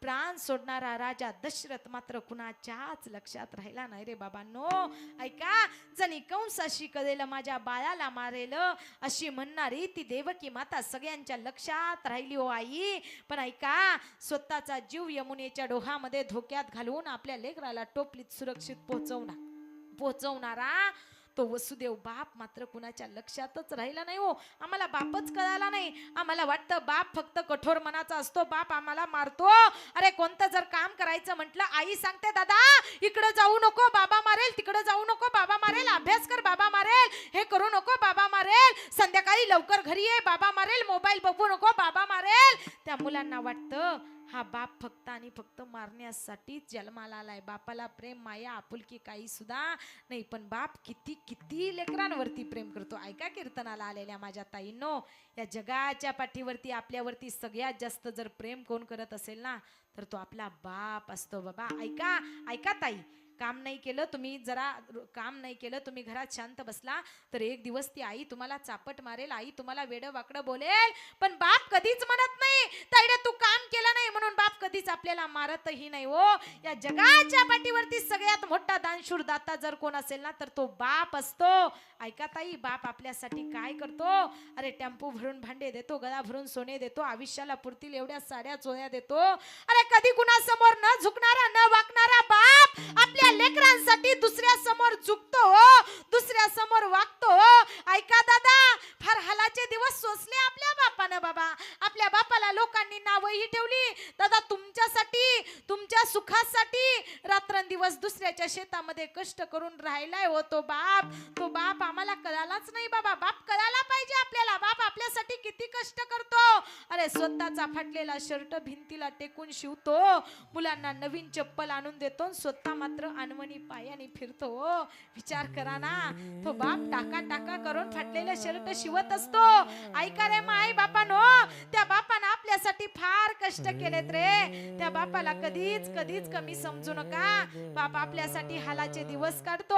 प्राण सोडणारा राजा दशरथ मात्र कुणाच्याच लक्षात राहिला नाही रे बाबांनो. ऐका, जणी कंसाशी कळेल माझ्या बाळाला मारेल अशी म्हणणारी ती देवकी माता सगळ्यांच्या लक्षात राहिली हो आई. पण ऐका, स्वतःचा जीव यमुनेच्या डोहामध्ये धोक्यात घालून आपल्या लेकराला टोपलीत सुरक्षित पोहोचवणारा तो वसुदेव बाप मात्र कुणाच्या लक्षातच राहिला नाही हो. आम्हाला बापच कळाला नाही. आम्हाला वाटतं बाप फक्त कठोर मनाचा असतो, बाप आम्हाला मारतो. अरे कोणतं जर काम करायचं म्हटलं आई सांगते दादा इकडे जाऊ नको बाबा मारेल, तिकडे जाऊ नको बाबा मारेल, अभ्यास कर बाबा मारेल, हे करू नको बाबा मारेल, संध्याकाळी लवकर घरी ये बाबा मारेल, मोबाईल बघू नको बाबा मारेल. त्या मुलांना वाटतं हा बाप फक्त आणि फक्त मारण्यासाठी जन्माला आलाय. बापाला प्रेम माया आपुलकी काही सुद्धा नाही, पण बाप किती किती लेकरांवरती प्रेम करतो. ऐका कीर्तनाला आलेल्या माझ्या ताईंनो, या जगाच्या पाठीवरती आपल्यावरती सगळ्यात जास्त जर प्रेम कोण करत असेल ना तर तो आपला बाप असतो बाबा. ऐका ताई, काम नाही केलं तुम्ही घरात शांत बसला तर एक दिवस ती आई तुम्हाला चापट मारेल, आई तुम्हाला वेडं वाकडं बोलेल, पण बाप कधीच म्हणत नाही ताईडे तू काम केलं नाही म्हणून बाप कधीच आपल्याला मारतही नाही हो. या जगाच्या पाठीवरती सगळ्यात मोठा दानशूर दाता जर कोण असेल ना तर तो बाप असतो. ऐका ताई, बाप आपल्यासाठी काय करतो? अरे टेम्पो भरून भांडे देतो, गळा भरून सोने देतो, आयुष्याला पुरतील एवढ्या साड्या चोळ्या देतो. अरे कधी कुणासमोर न झुकणारा न वाकणारा बाप आपल्या लेकरांसाठी दुसऱ्या समोर झुकतो हो, दुसऱ्या समोर वागतो हो. ऐका दादा, फार हालाचे दिवस सोसले आपल्या बापानं बाबा. आपल्या बापाला लोकांनी नावही ठेवली. दादा तुमच्यासाठी, तुमच्या सुखासाठी रात्रंदिवस दुसऱ्याच्या शेतामध्ये कष्ट करून राहिलाय हो तो बाप आम्हाला कळालाच नाही बाबा. बाप कळायला पाहिजे आपल्याला, बाप आपल्यासाठी किती कष्ट करतो. अरे स्वतःचा फाटलेला शर्ट भिंतीला टेकून शिवतो, मुलांना नवीन चप्पल आणून देतो, स्वतः मात्र अनवणी पायाने फिरतो. विचार करा ना, तो बाप टाका करून फाटलेला शर्ट शिवत असतो. ऐका रे माई बापानो, त्या बापानं आपल्यासाठी फार कष्ट केलेत रे. त्या बापाला कधीच कमी समजू नका. बाप आपल्यासाठी हालाचे दिवस काढतो.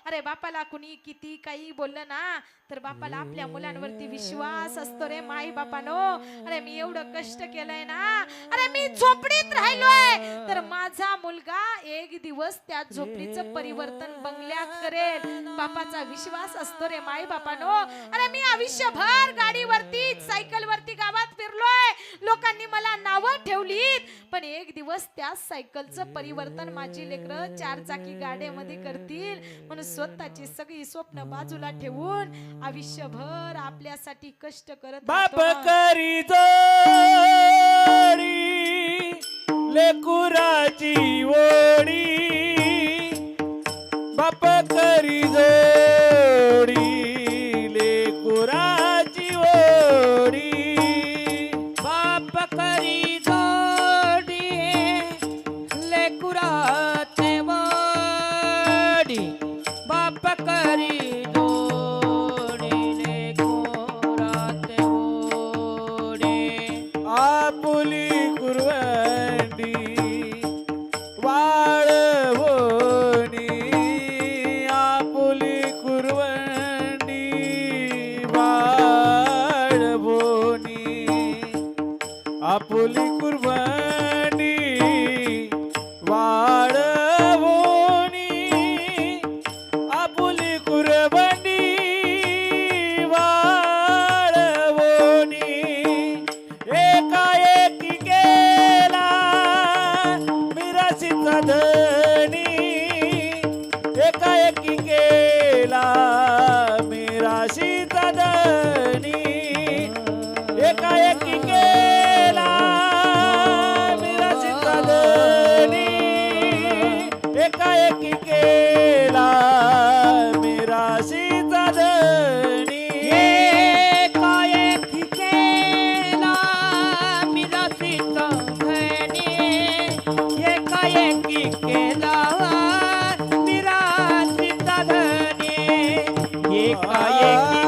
अरे बापाला कुणी किती काही बोललं ना तर बापाला आपल्या मुलांवरती विश्वास असतो रे माई बापानो. अरे मी एवढं कष्ट केलंय ना, अरे मी झोपडीत राहिलोय तर माझा मुलगा एक दिवस त्या झोपडीचं परिवर्तन बंगल्यात करेल. बापाचा विश्वास असतो रे माई बापानो. अरे मी आयुष्यभर गाडीवरती सायकलवरती गावात फिरलोय, लोकांनी मला नावं ठेवलीत, पण एक दिवस त्या सायकलचं परिवर्तन माझी लेकरं 4 चाकी गाड्यामध्ये करतील. म्हणून स्वतःची सगळी स्वप्न बाजूला ठेवून आयुष्यभर आपल्यासाठी कष्ट करत बाप राहतो. करी जोडी लेकुराची ओढी, बाप करी जोडी लेकुराची ओढी, बाप करी जोडी लेकुराची ओढी, बाप करी जोडी लेकुराची ओढी, आपुली कुरवंडी वाळवोनी, आपुली कुरवंडी वाळवोनी, आपुली कुरवंडी वाळवोनी, आपुली कुरवंडी वाळवोनी, एकाएकी गेला मिराशीचा धनी, एकाएकी गेला मिराशीचा धनी, एकाएकी गेला मिराशीचा धनी, एकाएकी गेला मिराशीचा धनी, एकाएकी गेला मिराशीचा धनी, एकाएकी गेला मिराशीचा धनी, एकाएकी गेला मिराशीचा धनी, एकाएकी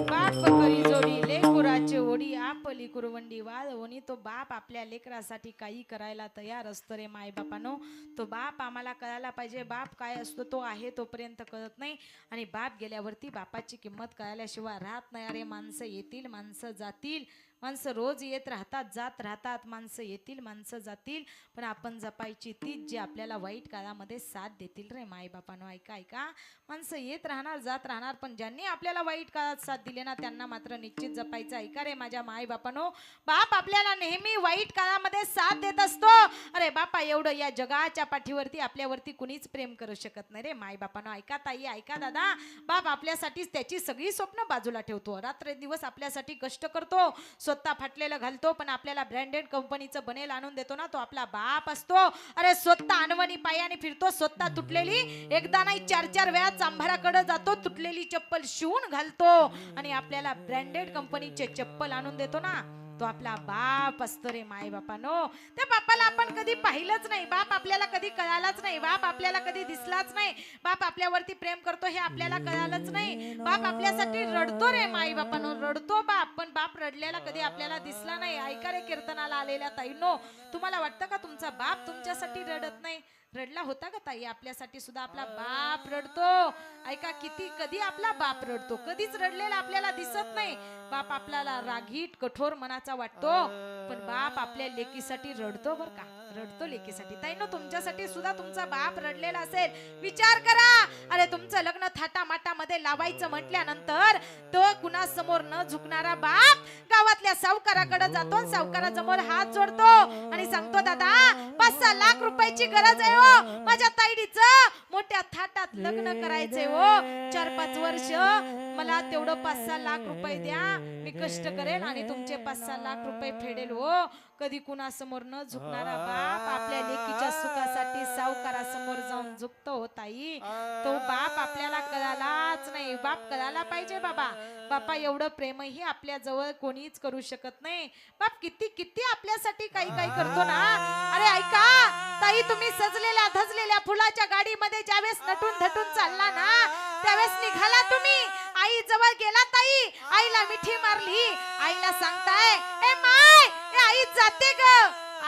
बाप करी जोडी लेकुराची ओढी, आपली कुरवंडी वाळवणी. तो बाप आपल्या लेकरासाठी काही करायला तयार असतो रे माय बापानो. तो बाप आम्हाला कळायला पाहिजे. बाप काय असतो तो आहे तोपर्यंत कळत नाही, आणि बाप गेल्यावरती बापाची किंमत कळाल्याशिवाय राहत नाही. अरे माणसं येतील माणसं जातील, माणसं रोज येत राहतात जात राहतात, माणसं येतील माणसं जातील, पण आपण जपायची तीच जी आपल्याला वाईट काळामध्ये साथ देतील रे माय बापानो. ऐका ऐका, माणसं येत राहणार जात राहणार, पण ज्यांनी आपल्याला वाईट काळात साथ दिली ना त्यांना मात्र निश्चित जपायचं. ऐका रे माझ्या माय बापानो, बाप आपल्याला नेहमी वाईट काळामध्ये साथ देत असतो. अरे बापा एवढं या जगाच्या पाठीवरती आपल्यावरती कुणीच प्रेम करू शकत नाही रे माय बापानो. ऐका ताई, ऐका दादा, बाप आपल्यासाठीच त्याची सगळी स्वप्न बाजूला ठेवतो, रात्र दिवस आपल्यासाठी कष्ट करतो, स्वतः फाटलेलं घालतो, पण आपल्याला ब्रँडेड कंपनीचं बनेल आणून देतो ना, तो आपला बाप असतो. अरे स्वतः अनवणी पायाने फिरतो, स्वतः तुटलेली एकदा नाही 4-4 वेळा चांभाराकडे जातो, तुटलेली चप्पल शिवून घालतो, आणि आपल्याला ब्रँडेड कंपनीचे चप्पल आणून देतो ना, तो आपला बाप असतो रे माय बापानो. त्या बापाला आपण कधी पाहिलंच नाही, बाप आपल्याला कधी कळालाच नाही, बाप आपल्याला कधी दिसलाच नाही, बाप आपल्यावरती प्रेम करतो हे आपल्याला कळालंच नाही. बाप आपल्यासाठी रडतो रे माय बापानो, रडतो बाप, पण बाप रडलेला कधी आपल्याला दिसला नाही. ऐका रे कीर्तनाला आलेल्या ताईंनो, तुम्हाला वाटतं का तुमचा बाप तुमच्यासाठी रडत नाही? रडला होता का ताई? आपल्यासाठी सुद्धा आपला बाप रडतो. ऐका, किती कधी आपला बाप रडतो, कधीच रडलेला आपल्याला दिसत नाही. बाप आपल्याला रागीट कठोर मनाचा वाटतो, पण बाप आपल्या लेकीसाठी रडतो बर का, रडतो लेकीसाठी. ताईनो, तुमच्यासाठी सुद्धा तुमचा बाप रडलेला असेल, विचार करा. अरे तुमचं लग्न थाटामाटामध्ये लावायचं म्हटल्यानंतर तो कुणासमोर न झुकणारा बाप गावातल्या सावकाराकडे जातो, सावकारासमोर हात जोडतो आणि सांगतो, दादा 5-6 लाख रुपयाची गरज आहे हो, माझ्या ताईडीचं मोठ्या थाटात लग्न करायचंय हो, 4-5 वर्ष मला तेवढं 5-6 लाख रुपये द्या, मी कष्ट करेन आणि तुमचे 5-6 लाख रुपये फेडेल हो. कधी कुणासमोर न झुकणारा बाप आपल्या लेकीच्या सुखासाठी सावकारासमोर जाऊन झुकतो हो ताई. तो बाप आपल्याला कळालाच नाही. बाप कळाला पाहिजे बाबा. बापा एवढं प्रेमही आपल्या जवळ कोणीच करू शकत नाही. बाप किती किती आपल्यासाठी काही काही करतो ना. अरे ऐका ताई, तुम्ही सजलेल्या धजलेल्या फुलाच्या गाडीमध्ये ज्यावेळेस नटून धटून चालला ना, त्यावेळेस निघाला तुम्ही, आई जवळ गेला ताई, आईला मिठी मारली, आईला सांगताय, ए माय, ए आई जाते ग.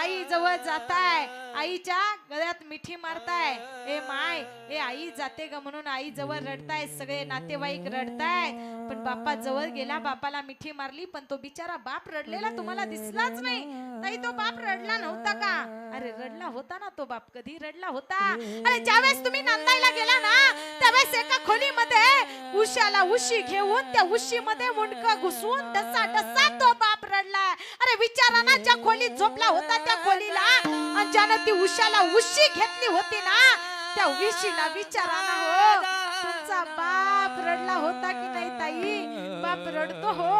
आई जवळ जाताय, आईच्या गळ्यात मिठी मारताय, ए माय ए आई जाते ग म्हणून आई जवळ रडताय, सगळे नातेवाईक रडताय, पण बाप्पा जवळ गेला, बापाला मिठी मारली, पण तो बिचारा बाप रडलेला तुम्हाला दिसलाच नाही. ताई तो बाप रडला नव्हता का? अरे रडला होता ना तो बाप, कधी रडला होता? अरे ज्यावेळेस तुम्ही नांदायला गेला ना, त्यावेळेस एका खोलीमध्ये उशाला उशी घेऊन त्या उशीमध्ये मुंडकं घुसवून डसा डसा तो बाप रडलाय. अरे विचारा ना, ज्या खोलीत झोपला होता त्या खोलीला, आणि ज्यानं ती उशाला उशी घेतली होती ना, त्या उशीला विचारा ना हो, तुमचा बाप रडला होता की नाही ताई? बाप रडतो हो.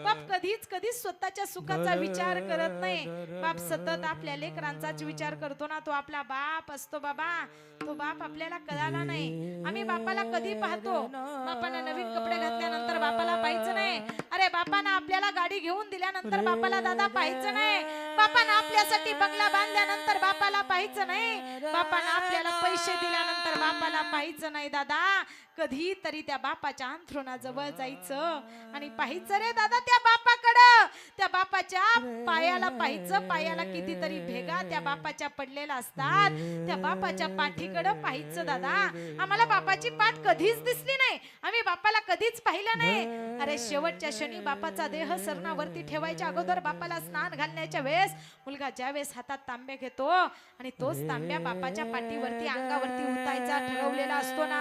बाप कधीच स्वतःच्या सुखाचा विचार करत नाही. बाप सतत आपल्या लेकरांचाच विचार करतो ना, तो आपला बाप असतो बाबा. तो बाप आपल्याला कळाला नाही. आम्ही बापाला कधी पाहतो? बापानं नवीन कपडे घातल्यानंतर बापाला पाहायचं नाही. अरे बापानं आपल्याला गाडी घेऊन दिल्यानंतर बापाला दादा पाहायचं नाही. बापानं आपल्यासाठी बंगला बांधल्यानंतर बापाला पाहायचं नाही. बापानं आपल्याला पैसे दिल्यानंतर बापाला पाहायचं नाही दादा. कधी तरी त्या बापाच्या अंथरुणाजवळ जायचं आणि पाहायचं रे दादा त्या बापाकडं. त्या बापाच्या पायाला पाहायचं, पायाला कितीतरी भेगा त्या बापाच्या पडलेल्या असतात. त्या बापाच्या पाठीकडं पाहायचं दादा. आम्हाला बापाची पाठ कधीच दिसली नाही, आम्ही बापाला कधीच पाहिलं नाही. अरे शेवटच्या क्षणी बापाचा देह सरणावरती ठेवायच्या अगोदर बापाला स्नान घालण्याच्या वेळेस मुलगा ज्या वेळेस हातात तांब्या घेतो आणि तोच तांब्या बापाच्या पाठीवरती अंगावरती उतायचा ठरवलेला असतो ना,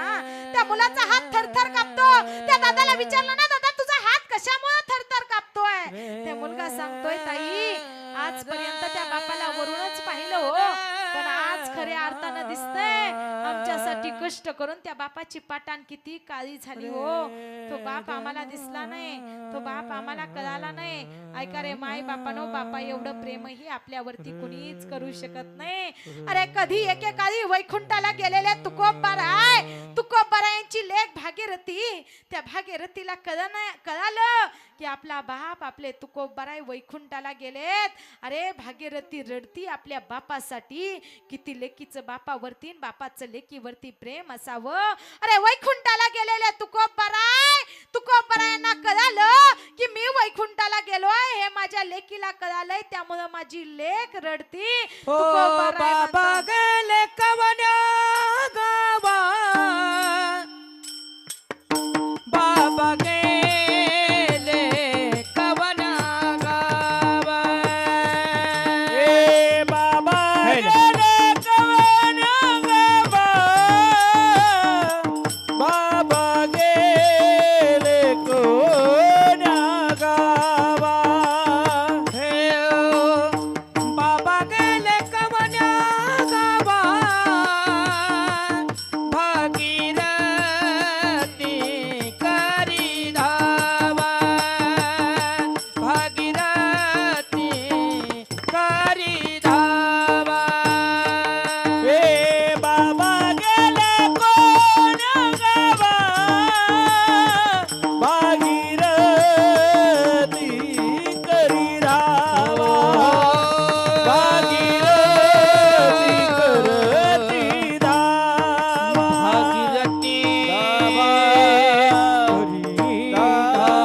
त्या मुलाचा हात थरथर कापतो. त्या दादाला विचारलं ना, दादा तुझा हात कशामुळे थरथर कापतोय? ते मुलगा सांगतोय, ताई आजपर्यंत त्या बापाला वरूनच पाहिलं हो, पण आज खऱ्या अर्थानं दिसतंय आमच्यासाठी कष्ट करून त्या बापाची पाटाण किती काळी झाली हो. तो बाप आम्हाला दिसला नाही, तो बाप आम्हाला कळाला नाही. ऐका रे माय बापानो, बापा एवढं प्रेमही आपल्यावरती कुणीच करू शकत नाही. अरे कधी एकेकाळी वैकुंठाला गेलेले तुकोबाराय, तुकोबारायांची लेक भागीरथी, त्या भागीरथीला कळालं की आपला बाप आपले तुकोबाराय वैकुंठाला गेलेत. अरे भागीरथी रडती आपल्या बापासाठी, किती लेकीचं बापावरती बापाचं लेकीवरती प्रेम असावं. अरे वैकुंठाला गेलेले तुकोबारायांना कळालं की मी वैकुंठाला गेलोय, हे माझ्या लेकीला कळालंय, त्यामुळे माझी लेक रडती. बाबा गेले कवन्या गावा, बाबा गेले कवन्या गावा, ए बाबा गेले कवन्या गावा, बाबा गेले कोण्या गावा, हे बाबा गेले कवन्या गावा, भागीरथी करी धावा, भागीरथी करी धावा, ए बाबा गेले कोण्या गावा, भागीरथी करी धावा, भागीरथी करती धावा, भागीरथी करी धावा.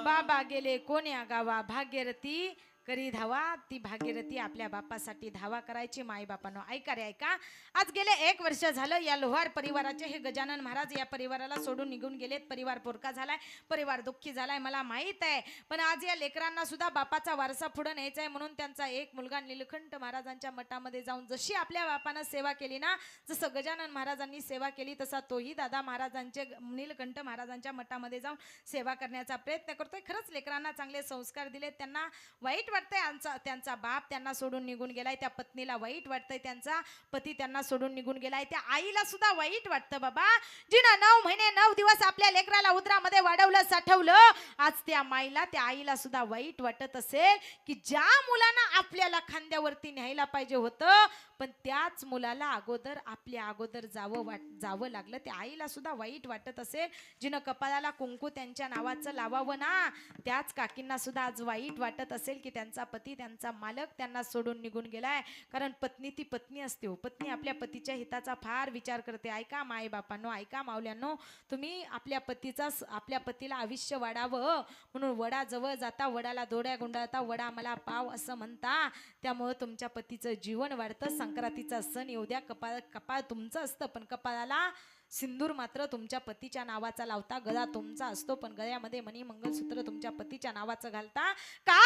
बाबा गेले कोण्या गावा, भागीरथी करी धावा. ती भागीरथी आपल्या बापासाठी धावा करायची. माई बापानो ऐका रे ऐका, आज गेले 1 वर्ष झालं या लोहार परिवाराचे हे गजानन महाराज या परिवाराला सोडून निघून गेलेत. परिवार पोरका झालाय, परिवार दुःखी झालाय, मला माहित आहे. पण आज या लेकरांना सुद्धा बापाचा वारसा पुढे न्यायचा आहे, म्हणून त्यांचा एक मुलगा नीलकंठ महाराजांच्या मठामध्ये जाऊन जशी आपल्या बापानं सेवा केली ना, जसं गजानन महाराजांनी सेवा केली, तसा तोही दादा महाराजांचे नीलकंठ महाराजांच्या मठामध्ये जाऊन सेवा करण्याचा प्रयत्न करतोय. खरंच लेकरांना चांगले संस्कार दिले. त्यांना वाईट वाटतंय त्यांचा बाप त्यांना सोडून निघून गेलाय, त्या पत्नीला वाईट वाटतंय त्यांचा पती त्यांना सोडून निघून गेलाय, त्या आईला सुद्धा वाईट वाटतं बाबा, जिनं 9 महिने 9 दिवस आपल्या लेकराला उदरामध्ये वाढवलं साठवलं. आज त्या माईला त्या आईला सुद्धा वाईट वाटत असेल की ज्या मुलांना आपल्याला खांद्यावरती न्यायला पाहिजे होतं, पण त्याच मुलाला आपल्या अगोदर जावं लागलं. त्या आईला सुद्धा वाईट वाटत असेल, जिनं कपाळाला कुंकू त्यांच्या नावाचं लावावं ना, त्याच काकींना सुद्धा आज वाईट वाटत असेल की त्यांचा पती त्यांचा मालक त्यांना सोडून निघून गेलाय. कारण पत्नी ती पत्नी असते हो. पत्नी आपल्या पतीच्या हिताचा फार विचार करते. ऐका माय बापांनो, ऐका मावल्यांनो, तुम्ही आपल्या पतीला आयुष्य वाढावं म्हणून वडाजवळ जाता, वडाला दोड्या गुंडाळता, वडा मला पाव असं म्हणता. त्यामुळे तुमच्या पतीचं जीवन वाढतं. संक्रांतीचा सण येऊ द्या, कपाळ तुमचं असतं पण कपाळाला सिंदूर मात्र तुमच्या पतीच्या नावाचा लावता. गळा तुमचा असतो पण गळ्यामध्ये मणी मंगलसूत्र तुमच्या पतीच्या नावाचं घालता. का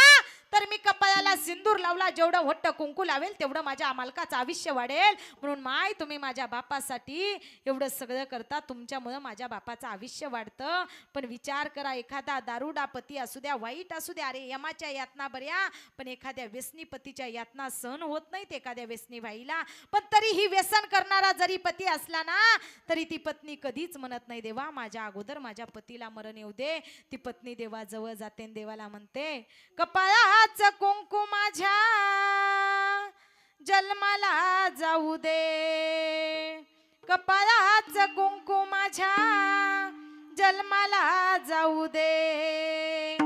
तर मी कपाळाला सिंदूर लावला, जेवढं होट्ट कुंकू लावेल तेवढं माझ्या मालकाचं आयुष्य वाढेल. म्हणून माय तुम्ही माझ्या बापासाठी एवढं सगळं करता. तुमच्यामुळं माझ्या बापाचं आयुष्य वाढतं. पण विचार करा, एखादा दारुडा पती असू द्या, वाईट असू द्या, अरे यमाच्या यातना बऱ्या, पण एखाद्या व्यसनी पतीच्या यातना सहन होत नाहीत एखाद्या व्यसनी बाईला. पण तरीही व्यसन करणारा जरी पती असला ना, तरी ती पत्नी कधीच म्हणत नाही देवा माझ्या अगोदर माझ्या पतीला मरण येऊ दे. ती पत्नी देवाजवळ जाते आणि देवाला म्हणते, कपाळाचं कुंकू माझ्या जन्माला जाऊ दे, कपाळाचं कुंकू माझ्या जन्माला जाऊ दे,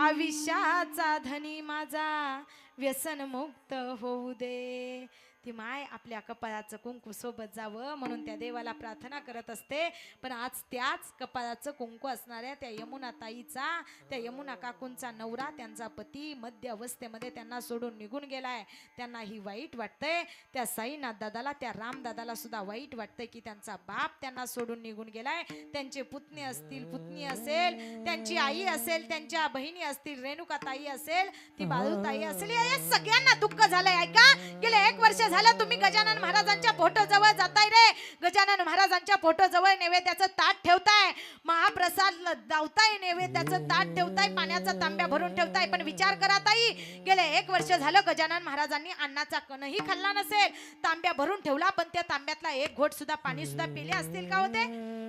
आयुष्याचा धनी माझा व्यसनमुक्त होऊ दे. ती माय आपल्या कपाळाचं कुंकू सोबत जावं म्हणून त्या देवाला प्रार्थना करत असते. पण आज त्याच कपाळाचं कुंकू असणाऱ्या त्या यमुना ताईचा, त्या यमुना काकूंचा नवरा, त्यांचा पती मध्य अवस्थेमध्ये त्यांना सोडून निघून गेलाय. त्यांना ही वाईट वाटतंय. त्या साईनाथ दादाला, त्या राम दादाला सुद्धा वाईट वाटतंय की त्यांचा बाप त्यांना सोडून निघून गेलाय. त्यांचे पुतणे असतील, पुतणी असेल, त्यांची आई असेल, त्यांच्या बहिणी असतील, रेणुका ताई असेल, ती बाळूताई असेल, या सगळ्यांना दुःख झालंय. ऐका, गेले 1 वर्ष झालं तुम्ही गजानन महाराजांच्या फोटो जवळ जाताय रे, गजानन महाराजांच्या फोटो जवळ नैवेद्याचं ताट ठेवताय, महाप्रसाद लावताय, नैवेद्याचं ताट ठेवताय, पाण्याचा तांब्या भरून ठेवताय. पण विचार करा ताई, गेले 1 वर्ष झालं गजानन महाराजांनी अन्नाचा कणही खाल्ला नसेल. तांब्या भरून ठेवला पण त्या तांब्यातला एक घोट सुद्धा पाणी सुद्धा पिले असतील का होते?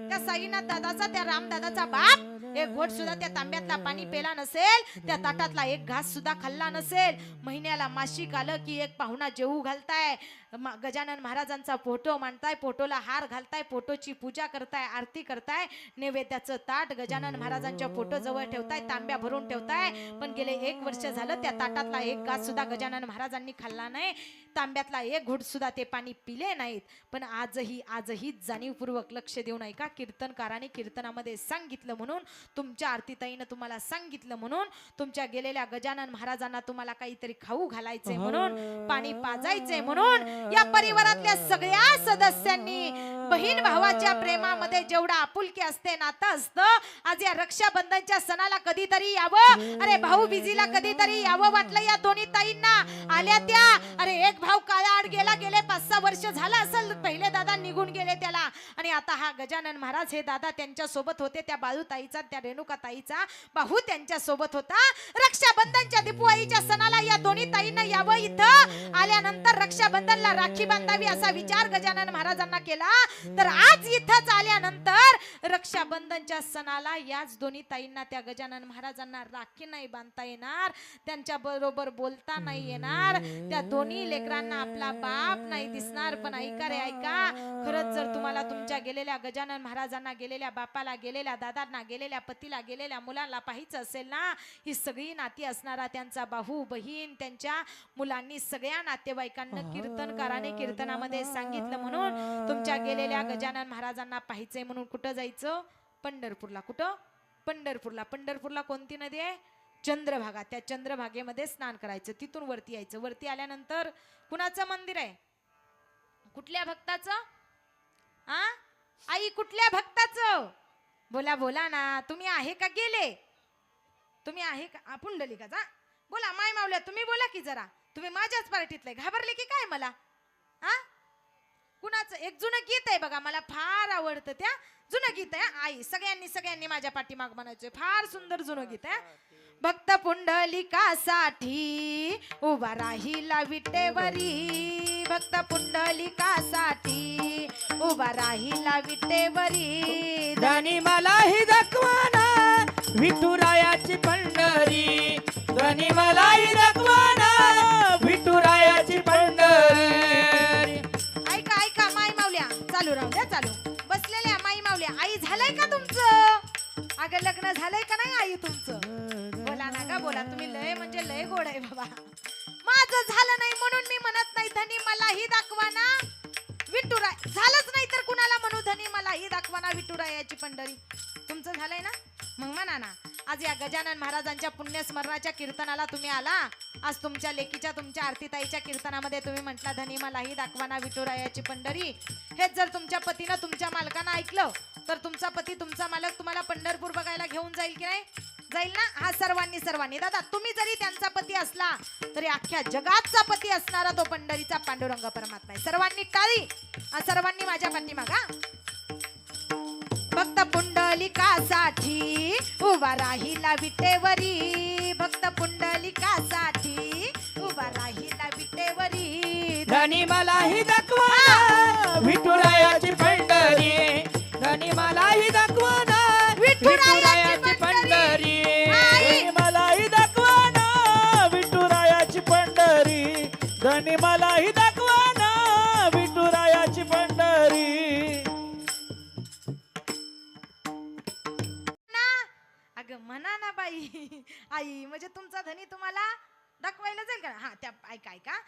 त्या साईनाथ दादाचा, त्या राम दादाचा बाप 1 घोट सुद्धा त्या तांब्यातला पाणी पेला नसेल, त्या ताटातला एक घास सुद्धा खाल्ला नसेल. महिन्याला मासिक आलं की एक पाहुणा जेवू घालताय, गजानन महाराजांचा फोटो मांडताय, फोटोला हार घालताय, फोटोची पूजा करताय, आरती करताय, नैवेद्याचं ताट गजानन महाराजांच्या फोटो जवळ ठेवताय, तांब्या भरून ठेवताय. पण गेले 1 वर्ष झालं त्या ताटातला एक घास सुद्धा गजानन महाराजांनी खाल्ला नाही, तांब्यातला एक घोट सुद्धा ते पाणी पिले नाहीत. पण आजही जाणीवपूर्वक लक्ष देऊन ऐका, कीर्तनकाराने कीर्तनामध्ये सांगितलं म्हणून, तुमच्या आरतीताईनं तुम्हाला सांगितलं म्हणून, तुमच्या गेलेल्या गजानन महाराजांना तुम्हाला काहीतरी खाऊ घालायचंय म्हणून, पाणी पाजायचंय म्हणून, या परिवारातल्या सगळ्या सदस्यांनी बहीण भावाच्या प्रेमामध्ये जेवढा आपुलकी असते, नातं असतं, आज या रक्षाबंधनच्या सणाला कधीतरी यावं. अरे भाऊ बीजीला कधीतरी यावं वाटलं या दोन्ही ताईंना. आल्या त्या, अरे एक भाऊ काळाआड गेला, गेले 5-6 वर्ष झालं असेल पहिले दादा निघून गेले त्याला, आणि आता हा गजानन महाराज हे दादा त्यांच्या सोबत होते. त्या बाळूताईचा, त्या रेणुका ताईचा भाऊ त्यांच्या सोबत होता. रक्षाबंधनच्या दीपावलीच्या सणाला या दोन्ही ताईंना यावं इथं. आल्यानंतर रक्षाबंधनला राखी बांधावी असा विचार गजानन महाराजांना केला. तर आज इथंच आल्यानंतर रक्षाबंधनच्या सणाला याच दोन्ही ताईंना, त्या गजानन महाराजांना राखी नाही बांधता येणार, त्यांच्या बरोबर बोलता नाही येणार, त्या दोन्ही लेकरांना आपला बाप नाही दिसणार. पण ऐका रे ऐका, खरंच जर तुम्हाला तुमच्या गेलेल्या गजानन महाराजांना, गेलेल्या बापाला, गेलेल्या दादांना, गेलेल्या पतीला, गेलेल्या मुलांना पाहायचं असेल ना, ही सगळी नाती असणारा त्यांचा भाऊ बहीण, त्यांच्या मुलांनी, सगळ्या नातेवाईकांना कीर्तनकाराने कीर्तनामध्ये सांगितलं म्हणून तुमच्या गेलेल्या गजानन महाराजांना पाहायचंय म्हणून कुठं जायचं? पंढरपूरला. कुठं? पंढरपूरला. पंढरपूरला कोणती नदी आहे? चंद्रभागा. त्या चंद्रभागेमध्ये स्नान करायचं, तिथून वरती यायचं. वरती आल्यानंतर कुणाचं मंदिर आहे? कुठल्या भक्ताचं? आ आई, कुठल्या भक्ताचं? बोला बोला ना, तुम्ही आहे का गेले? तुम्ही आहे का? पुंडलिकाचा बोला. माय मावल्या तुम्ही बोला की जरा, तुम्ही माझ्याच पार्टीतले, घाबरले की काय मला? हा, कुणाचं? एक जुनं गीत आहे बघा, मला फार आवडतं. त्या जुनं गीत आहे आई, सगळ्यांनी माझ्या पाठीमाग म्हणायचंय, फार सुंदर जुनं गीत आहे. भक्त पुंडलिकासाठी उभा राहिला विटेवरी, भक्त पुंडलिकासाठी उभा राहिला विटेवरी, धनी मलाही दाखवाना विठुरायाची पंढरी, धनी मलाही दाखवाना विठुरायाची पंढरी. ऐका ऐका माई मावल्या, चालू राहू द्या, चालू बसलेल्या माई मावल्या. आई झालंय का तुमचं? अगं लग्न झालंय का नाही आई तुमचं? बोला ना ग बोला बोला, तुम्ही लय म्हणजे लय गोड आहे बाबा. माझं झालं नाही म्हणून मी म्हणत नाही धनी मलाही दाखवा ना विठुराय. झालंच नाही तर कुणाला म्हणू धनी मलाही दाखवा ना विठुरायाची पंढरी. तुमचं झालंय ना, मग म्हणा ना. आज या गजानन महाराजांच्या पुण्यस्मरणाच्या कीर्तनाला तुम्ही आला. आज तुमच्या लेकीच्या, तुमच्या आरतीताईच्या कीर्तनामध्ये तुम्ही म्हटला धनी मलाही दाखवा ना विठुरायाची पंढरी. हेच जर तुमच्या पतीनं तुमच्या मालकानं ऐकलं तर तुमचा पती, तुमचा मालक तुम्हाला पंढरपूर बघायला घेऊन जाईल की नाही? जाईल ना. हा सर्वांनी दादा, तुम्ही जरी त्यांचा पती असला तरी अख्ख्या जगाचा पती असणारा तो पंढरीचा पांडुरंग परमात्मा आहे. सर्वांनी टाळी, सर्वांनी माझ्या पाठीमागा. भक्त पुंडलिकासाठी उभा राहिला विटेवरी, भक्त पुंडलिकासाठी उभा राहिला विटेवरी. धनी मलाही दाखवा ना विठुरायाची पंढरी, धनी मलाही दाखवा ना विठुरायाची पंढरी, धनी मलाही दाखवा ना विठुरायाची पंढरी, धनी मलाही दाखवा ना विठुरायाची पंढरी. अगं म्हणा ना बाई. आई म्हणजे तुमचा धनी तुम्हाला दाखवायला जाईल का? हा, त्या ऐका ऐका,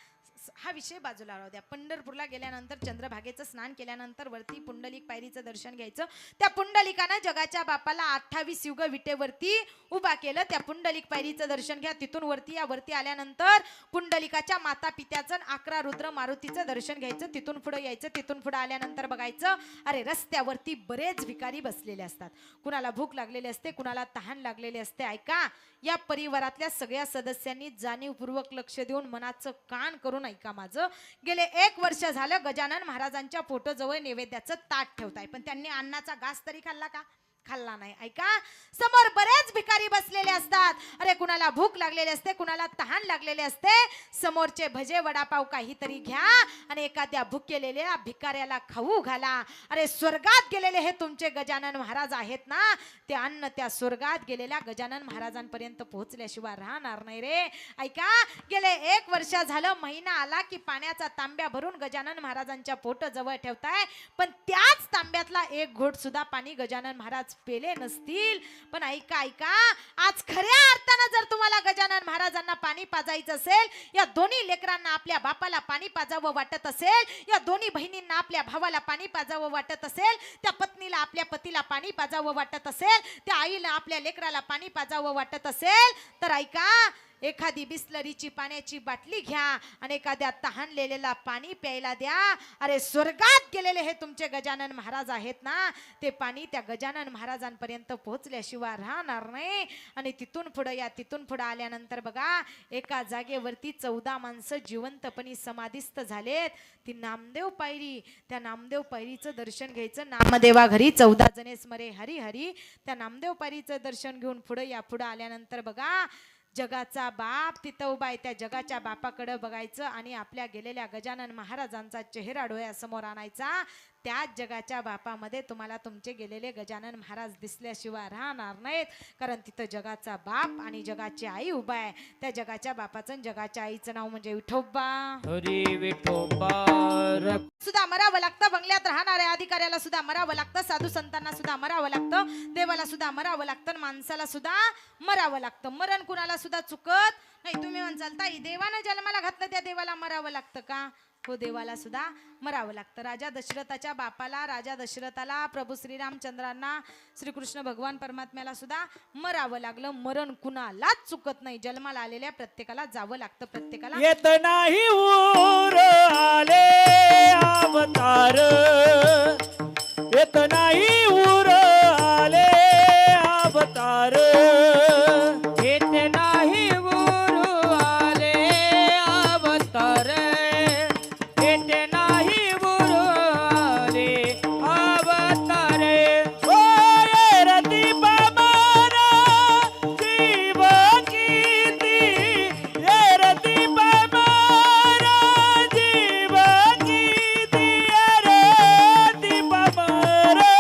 हा विषय बाजूला राहू द्या. पंढरपूरला गेल्यानंतर चंद्रभागेचं स्नान केल्यानंतर वरती पुंडलिक पायरीचं दर्शन घ्यायचं. त्या पुंडलिकानं जगाच्या बापाला 28 युग विटेवरती उभा केलं. त्या पुंडलिक पायरीचं दर्शन घ्या. तिथून वरती या. वरती आल्यानंतर पुंडलिकाच्या माता पित्याचं 11 रुद्र मारुतीचं दर्शन घ्यायचं. तिथून पुढे यायचं. तिथून पुढे आल्यानंतर बघायचं, अरे रस्त्यावरती बरेच भिकारी बसलेले असतात. कुणाला भूक लागलेली असते, कुणाला तहान लागलेली असते. ऐका, या परिवारातल्या सगळ्या सदस्यांनी जाणीवपूर्वक लक्ष देऊन मनाचं कान करून ऐका माझं. गेले 1 वर्ष झालं गजानन महाराजांच्या फोटोजवळ नैवेद्याचं ताट ठेवताय, पण त्यांनी अन्नाचा घास तरी खाल्ला का? खाल्ला नाही. ऐका, समोर बरेच भिकारी बसलेले असतात. अरे कुणाला भूक लागलेली असते, कुणाला तहान लागलेली असते. समोरचे भजे वडापाव काहीतरी घ्या आणि एखाद्या भुकेलेल्या भिकाऱ्याला खाऊ घाला. अरे स्वर्गात गेलेले हे तुमचे गजानन महाराज आहेत ना, ते अन्न त्या स्वर्गात गेलेल्या गजानन महाराजांपर्यंत पोहोचल्याशिवाय राहणार नाही रे. ऐका, गेले 1 वर्ष झालं, महिना आला की पाण्याचा तांब्या भरून गजानन महाराजांच्या फोटो जवळ ठेवताय, पण त्याच तांब्यातला 1 घोट सुद्धा पाणी गजानन महाराज पेले नसतील. पण ऐका ऐका, आज खऱ्या अर्थानं जर तुम्हाला गजानन महाराजांना पाणी पाजायचं असेल, या दोन्ही लेकरांना आपल्या बापाला पाणी पाजावं वाटत असेल, या दोन्ही बहिणींना आपल्या भावाला पाणी पाजावं वाटत असेल, त्या पत्नीला आपल्या पतीला पाणी पाजावं वाटत असेल, त्या आईला आपल्या लेकराला पाणी पाजावं वाटत असेल, तर ऐका, एखादी बिस्लरीची पाण्याची बाटली घ्या आणि एखाद्या तहानलेलेला पाणी प्यायला द्या. अरे स्वर्गात गेलेले हे तुमचे गजानन महाराज आहेत ना, ते पाणी त्या गजानन महाराजांपर्यंत पोहोचल्याशिवाय राहणार नाही. आणि तिथून पुढे या. तिथून पुढे आल्यानंतर बघा, एका जागेवरती 14 माणसं जिवंतपणी समाधिस्थ झालेत. ती नामदेव पायरी, त्या नामदेव पायरीचं दर्शन घ्यायचं. नामदेवा घरी 14 जणे स्मरे हरी हरी. त्या नामदेव पायरीचं दर्शन घेऊन पुढे या. पुढे आल्यानंतर बघा, जगाचा बाप तिथं उभा आहे. त्या जगाच्या बापाकडे बघायचं आणि आपल्या गेलेल्या गजानन महाराजांचा चेहरा डोळ्यासमोर आणायचा. त्याच जगाच्या बापामध्ये तुम्हाला तुमचे गेलेले गजानन महाराज दिसल्याशिवाय राहणार नाहीत, कारण तिथं जगाचा बाप आणि जगाची आई उभा आहे. त्या जगाच्या बापाचं आणि जगाच्या आईचं नाव म्हणजे विठोबा. हरी विठोबा. सुद्धा मरावं लागतं, बंगल्यात राहणाऱ्या अधिकाऱ्याला सुद्धा मरावं लागतं, साधू संतांना सुद्धा मरावं लागतं, देवाला सुद्धा मरावं लागतं, माणसाला सुद्धा मरावं लागतं. मरण कुणाला सुद्धा चुकत नाही. तुम्ही म्हणसाल ताई, देवानं जन्माला घातलं त्या देवाला मरावं लागतं का? हो, देवाला सुद्धा मरावं लागतं. राजा दशरथाच्या बापाला, राजा दशरथाला, प्रभू श्रीरामचंद्रांना, श्रीकृष्ण भगवान परमात्म्याला सुद्धा मरावं लागलं. मरण कुणालाच चुकत नाही. जन्माला आलेल्या प्रत्येकाला जावं लागतं. प्रत्येकाला येत नाही ऊर आले अवतार, येत नाही ऊर आले अवतार, येते नाही गुरु आले अवतार, येते नाही गुरु आले अवतार. ओ ये रती बामारा जीव कीती, ये रती बामारा जीव कीती, ये रती बामारा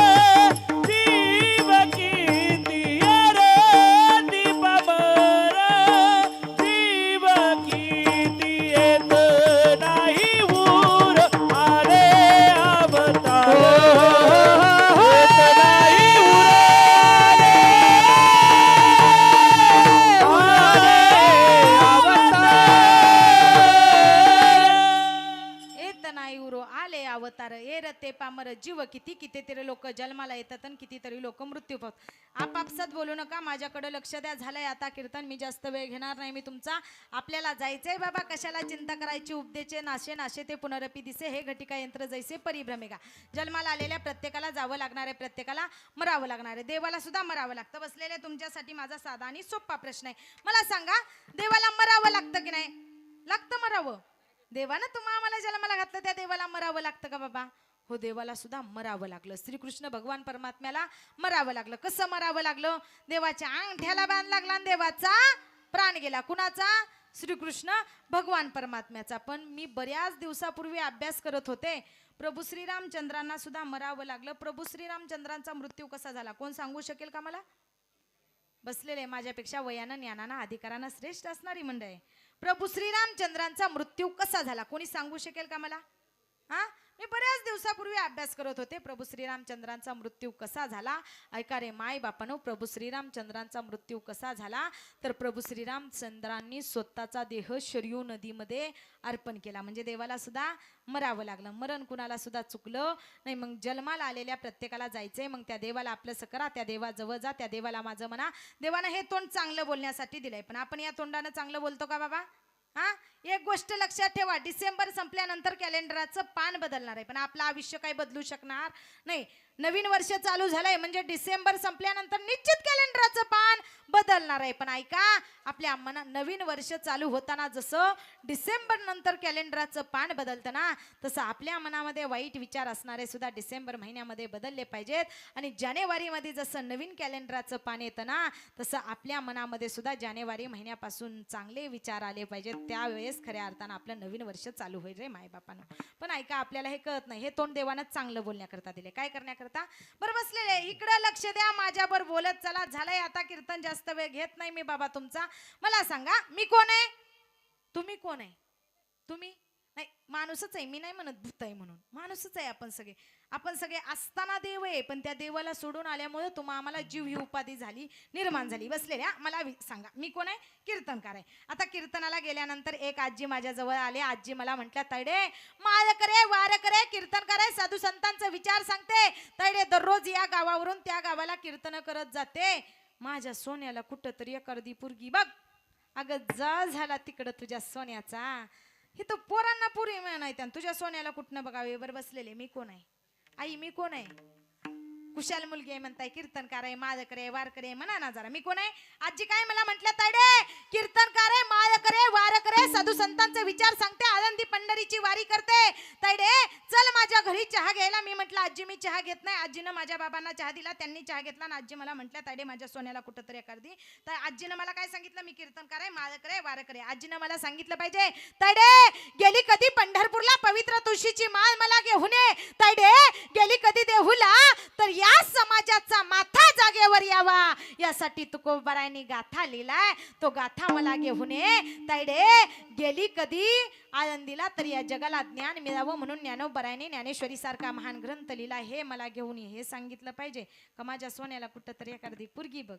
नाही उरो आले अवतार ए रते पामर जीव किती कितीतरी लोक जन्माला येतात आणि कितीतरी लोक मृत्यू पावतात. आपापसात बोलू नका, माझ्याकडे लक्ष द्या. झालंय आता कीर्तन, मी जास्त वेळ घेणार नाही मी तुमचा. आपल्याला जायचंय बाबा, कशाला चिंता करायची. उपदेचे नाशे नाशे ते पुनरपी दिसे, हे घटिका यंत्र जैसे परिभ्रमेगा. जन्माला आलेल्या प्रत्येकाला जावं लागणार आहे, प्रत्येकाला मरावं लागणार आहे. देवाला सुद्धा मरावं लागतं. बसलेले तुमच्यासाठी माझा साधा आणि सोपा प्रश्न आहे. मला सांगा, देवाला मरावं लागतं की नाही? लागतं मरावं. देवानं तुम्हाला जन्माला घातलं, त्या देवाला मरावं लागतं का बाबा? हो, देवाला सुद्धा मरावं लागलं. श्रीकृष्ण भगवान परमात्म्याला मरावं लागलं. कसं मरावं लागलं? देवाच्या अंगठ्याला बांध लागला आणि देवाचा प्राण गेला. कुणाचा? श्रीकृष्ण भगवान परमात्म्याचा. पण मी बऱ्याच दिवसापूर्वी अभ्यास करत होते, प्रभू श्रीरामचंद्रांना सुद्धा मरावं लागलं. प्रभू श्रीरामचंद्रांचा मृत्यू कसा झाला? कोण सांगू शकेल का मला? बसलेले माझ्यापेक्षा वयानं ज्ञानानं अधिकारानं श्रेष्ठ असणारी मंडळी. प्रभू श्रीरामचंद्रांचा मृत्यू कसा झाला? कोणी सांगू शकेल का मला? हा, मी बऱ्याच दिवसापूर्वी अभ्यास करत होते, प्रभू श्रीरामचंद्रांचा मृत्यू कसा झाला. ऐका रे माय बापानो, प्रभू श्रीरामचंद्रांचा मृत्यू कसा झाला तर प्रभू श्रीरामचंद्रांनी स्वतःचा देह शरयू नदीमध्ये अर्पण केला. म्हणजे देवाला सुद्धा मरावं लागलं. मरण कुणाला सुद्धा चुकलं नाही. मग जन्माला आलेल्या प्रत्येकाला जायचंय. मग त्या देवाला आपलं करा, त्या देवाजवळ जा, त्या देवाला माझं म्हणा. देवानं हे तोंड चांगलं बोलण्यासाठी दिलंय, पण आपण या तोंडानं चांगलं बोलतो का बाबा? हा, एक गोष्ट लक्षात ठेवा, डिसेंबर संपल्यानंतर कॅलेंडरचं पान बदलणार आहे, पण आपलं आयुष्य काही बदलू शकणार नाही. नवीन वर्ष चालू झालंय म्हणजे डिसेंबर संपल्यानंतर निश्चित कॅलेंडरचं पान बदलणार आहे. पण ऐका, आपल्या मना नवीन वर्ष चालू होताना जसं डिसेंबर नंतर कॅलेंडरचं पान बदलतं ना, तसं आपल्या मनामध्ये वाईट विचार असणारे सुद्धा डिसेंबर महिन्यामध्ये बदलले पाहिजेत. आणि जानेवारीमध्ये जसं नवीन कॅलेंडरचं पान येतं ना, तसं आपल्या मनामध्ये सुद्धा जानेवारी महिन्यापासून चांगले विचार आले पाहिजेत. त्यावेळेस खऱ्या अर्थानं आपलं नवीन वर्ष चालू होईल रे मायबापानं. पण ऐका, आपल्याला हे कळत नाही. हे तोंड देवानं चांगलं बोलण्याकरता दिले. काय करण्याकरता? बरं, बसलेले इकडे लक्ष द्या, माझ्यावर बोलत चला. झालंय आता कीर्तन, जास्त वेळ घेत नाही मी बाबा तुमचा. मला सांगा, मी कोण आहे? तुम्ही कोण आहे? तुम्ही नाही, माणूसच आहे. मी नाही म्हणत भूत आहे म्हणून, माणूसच आहे आपण सगळे. आपण सगळे असताना देव आहे, पण त्या देवाला सोडून आल्यामुळे आम्हाला जीव ही उपाधी झाली, निर्माण झाली. बसलेल्या मला सांगा, मी कोण आहे? कीर्तनकार आहे. आता कीर्तनाला गेल्यानंतर एक आजी माझ्याजवळ आले. आजी मला म्हटल्या, तैडे माळ करे वार करे कीर्तनकार आहे, साधू संतांचा विचार सांगते. तैडे दररोज या गावावरून त्या गावाला कीर्तन करत जाते. माझ्या सोन्याला कुठं तरी एखादी पोरगी बघ. अगं जा झाला तिकडं तुझ्या सोन्याचा. हे तर पोरांना पुरी नाही, तुझ्या सोन्याला कुठनं बघावे. बरं, बसलेले मी कोण आहे? आई, मी कोण आहे? कुशाल मुलगी आहे म्हणताय, कीर्तनकार आहे, माळकर आहे, वारकर आहे, म्हणा ना जरा, मी कोण आहे? आजी काय मला म्हटलं, तायडे कीर्तनकार आहे, माळकर आहे, वारकर आहे, साधू संतांचे विचार सांगते, आनंदी पंढरीची वारी करते. तायडे चल माझ्या घरी चहा घ्यायला. मी म्हटलं, आजी मी चहा घेत नाही. आजीनं माझ्या बाबांना चहा दिला, त्यांनी चहा घेतला आणि आजी मला म्हटल्या, तायडे माझ्या सोन्याला कुठंतरी एखादी. तर आजीनं मला काय सांगितलं, मी कीर्तनकार आहे, माळकर आहे, वारकर आहे. आजीनं मला सांगितलं पाहिजे, तायडे गेली कधी पंढरपूरला पवित्र तुळशीची माळ मला घेऊन ये. तायडे गेली कधी देहूला, तर या समाजाचा माथा जागेवर यावा, यासाठी तुकोबारायांनी गाथा लिहिलाय. तो गाथा मला घेऊन ये. तायडे गेली कधी आळंदीला, तर या जगाला ज्ञान मिळावं म्हणून ज्ञानोबरायांनी ज्ञानेश्वरी सारखा महान ग्रंथ लिहिला. हे मला घेऊन ये, हे सांगितलं पाहिजे का? माझ्या सोन्याला कुठं तरी एखादी पुरगी बघ.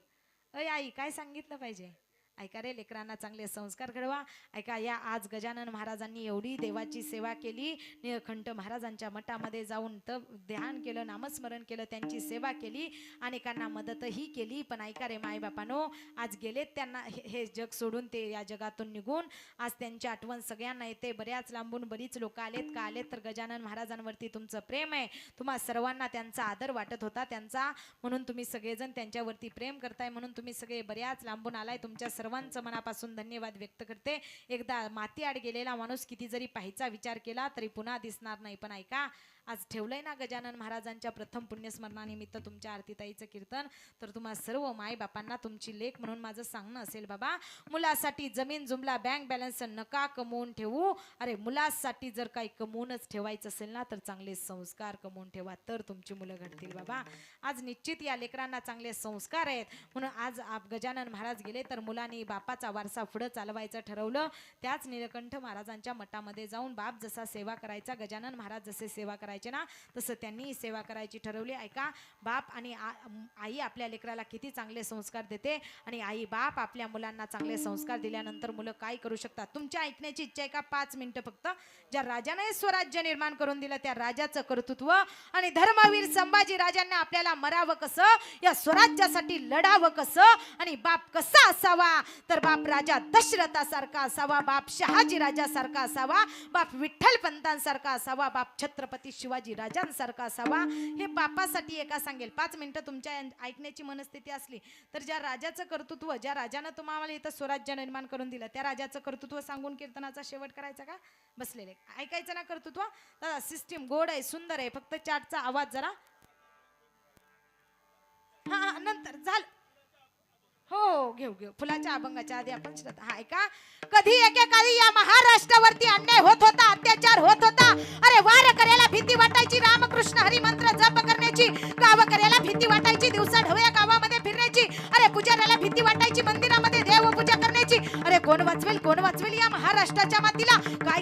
अय आई, काय सांगितलं पाहिजे? ऐका रे लेकरांना चांगले संस्कार घडवा. ऐका, या आज गजानन महाराजांनी एवढी देवाची सेवा केली. निळकंठ महाराजांच्या मठामध्ये जाऊन ध्यान केलं, नामस्मरण केलं, त्यांची सेवा केली, अनेकांना मदतही केली. पण ऐका रे मायबापानो, आज गेलेत त्यांना हे जग सोडून, ते या जगातून निघून. आज त्यांची आठवण सगळ्यांना येते. बऱ्याच लांबून बरीच लोक आलेत. का आलेत? तर गजानन महाराजांवरती तुमचं प्रेम आहे. तुम्हा सर्वांना त्यांचा आदर वाटत होता त्यांचा, म्हणून तुम्ही सगळेजण त्यांच्यावरती प्रेम करताय. म्हणून तुम्ही सगळे बऱ्याच लांबून आलाय. तुमच्या सर्वांचं मनापासून धन्यवाद व्यक्त करते. एकदा माती आड गेलेला माणूस किती जरी पाहायचा विचार केला तरी पुन्हा दिसणार नाही. पण ऐका, आज ठेवलंय ना गजानन महाराजांच्या प्रथम पुण्यस्मरणानिमित्त तुमच्या आरतीताईचं कीर्तन, तर तुम्हा सर्व माय बापांना तुमची लेख म्हणून माझं सांगणं असेल, बाबा मुलासाठी जमीन जुमला बँक बॅलन्स नका कमवून ठेवू. अरे मुलासाठी जर काही कमवूनच ठेवायचं असेल ना, तर चांगले संस्कार कमवून ठेवा, तर तुमची मुलं घडतील. बाबा आज निश्चित या लेकरांना चांगले संस्कार आहेत, म्हणून आज गजानन महाराज गेले तर मुलांनी बापाचा वारसा पुढे चालवायचं ठरवलं. त्याच निळकंठ महाराजांच्या मठामध्ये जाऊन बाप जसा सेवा करायचा, गजानन महाराज जसे सेवा करायचे करायचे ना, तसं त्यांनी सेवा करायची ठरवली. ऐका, बाप आणि आई आपल्या लेकराला किती चांगले संस्कार देते आणि आई बाप आपल्या मुलांना चांगले संस्कार दिल्यानंतर मुलं काय करू शकतात. तुमच्या ऐकण्याची इच्छा आहे का? 5 मिनिटं फक्त. ज्या राजाने स्वराज्य निर्माण करून दिलं त्या राजाचं कर्तृत्व आणि धर्मवीर संभाजी राजांना आपल्याला मरावं कसं, या स्वराज्यासाठी लढावं कसं आणि बाप कसा असावा, तर बाप राजा दशरथासारखा असावा, बाप शहाजी राजासारखा असावा, बाप विठ्ठल पंतांसारखा असावा, बाप छत्रपती शिवाजी राजांसारखा असावा. हे बापासाठी एका सांगेल. 5 मिनिटं तुमच्या ऐकण्याची मनस्थिती असली तर ज्या राजाचं कर्तृत्व, ज्या राजानं तुम्हाला इथं स्वराज्य निर्माण करून दिलं त्या राजाचं कर्तृत्व सांगून कीर्तनाचा शेवट करायचा का? बसलेले ऐकायचं ना कर्तृत्व. दादा सिस्टीम गोड आहे, सुंदर आहे, फक्त चाटचा आवाज जरा हा नंतर झालं. हो घेऊ फुलाच्या अभंगाच्या आधी आपण श्रद्धा. हा ऐका, कधी एकेकाळी या महाराष्ट्रावरती अन्याय होत होता, अत्याचार होत होता. अरे वार करायला भीती वाटायची, रामकृष्ण हरी मंत्र जप करण्याची. गाव करायला भीती वाटायची, दिवसा ढवळ्या गावामध्ये फिरण्याची. अरे पुजाऱ्याला भीती वाटायची, मंदिरामध्ये देवपूजा करण्याची. अरे कोण वाचवेल या महाराष्ट्राच्या मातीला? काय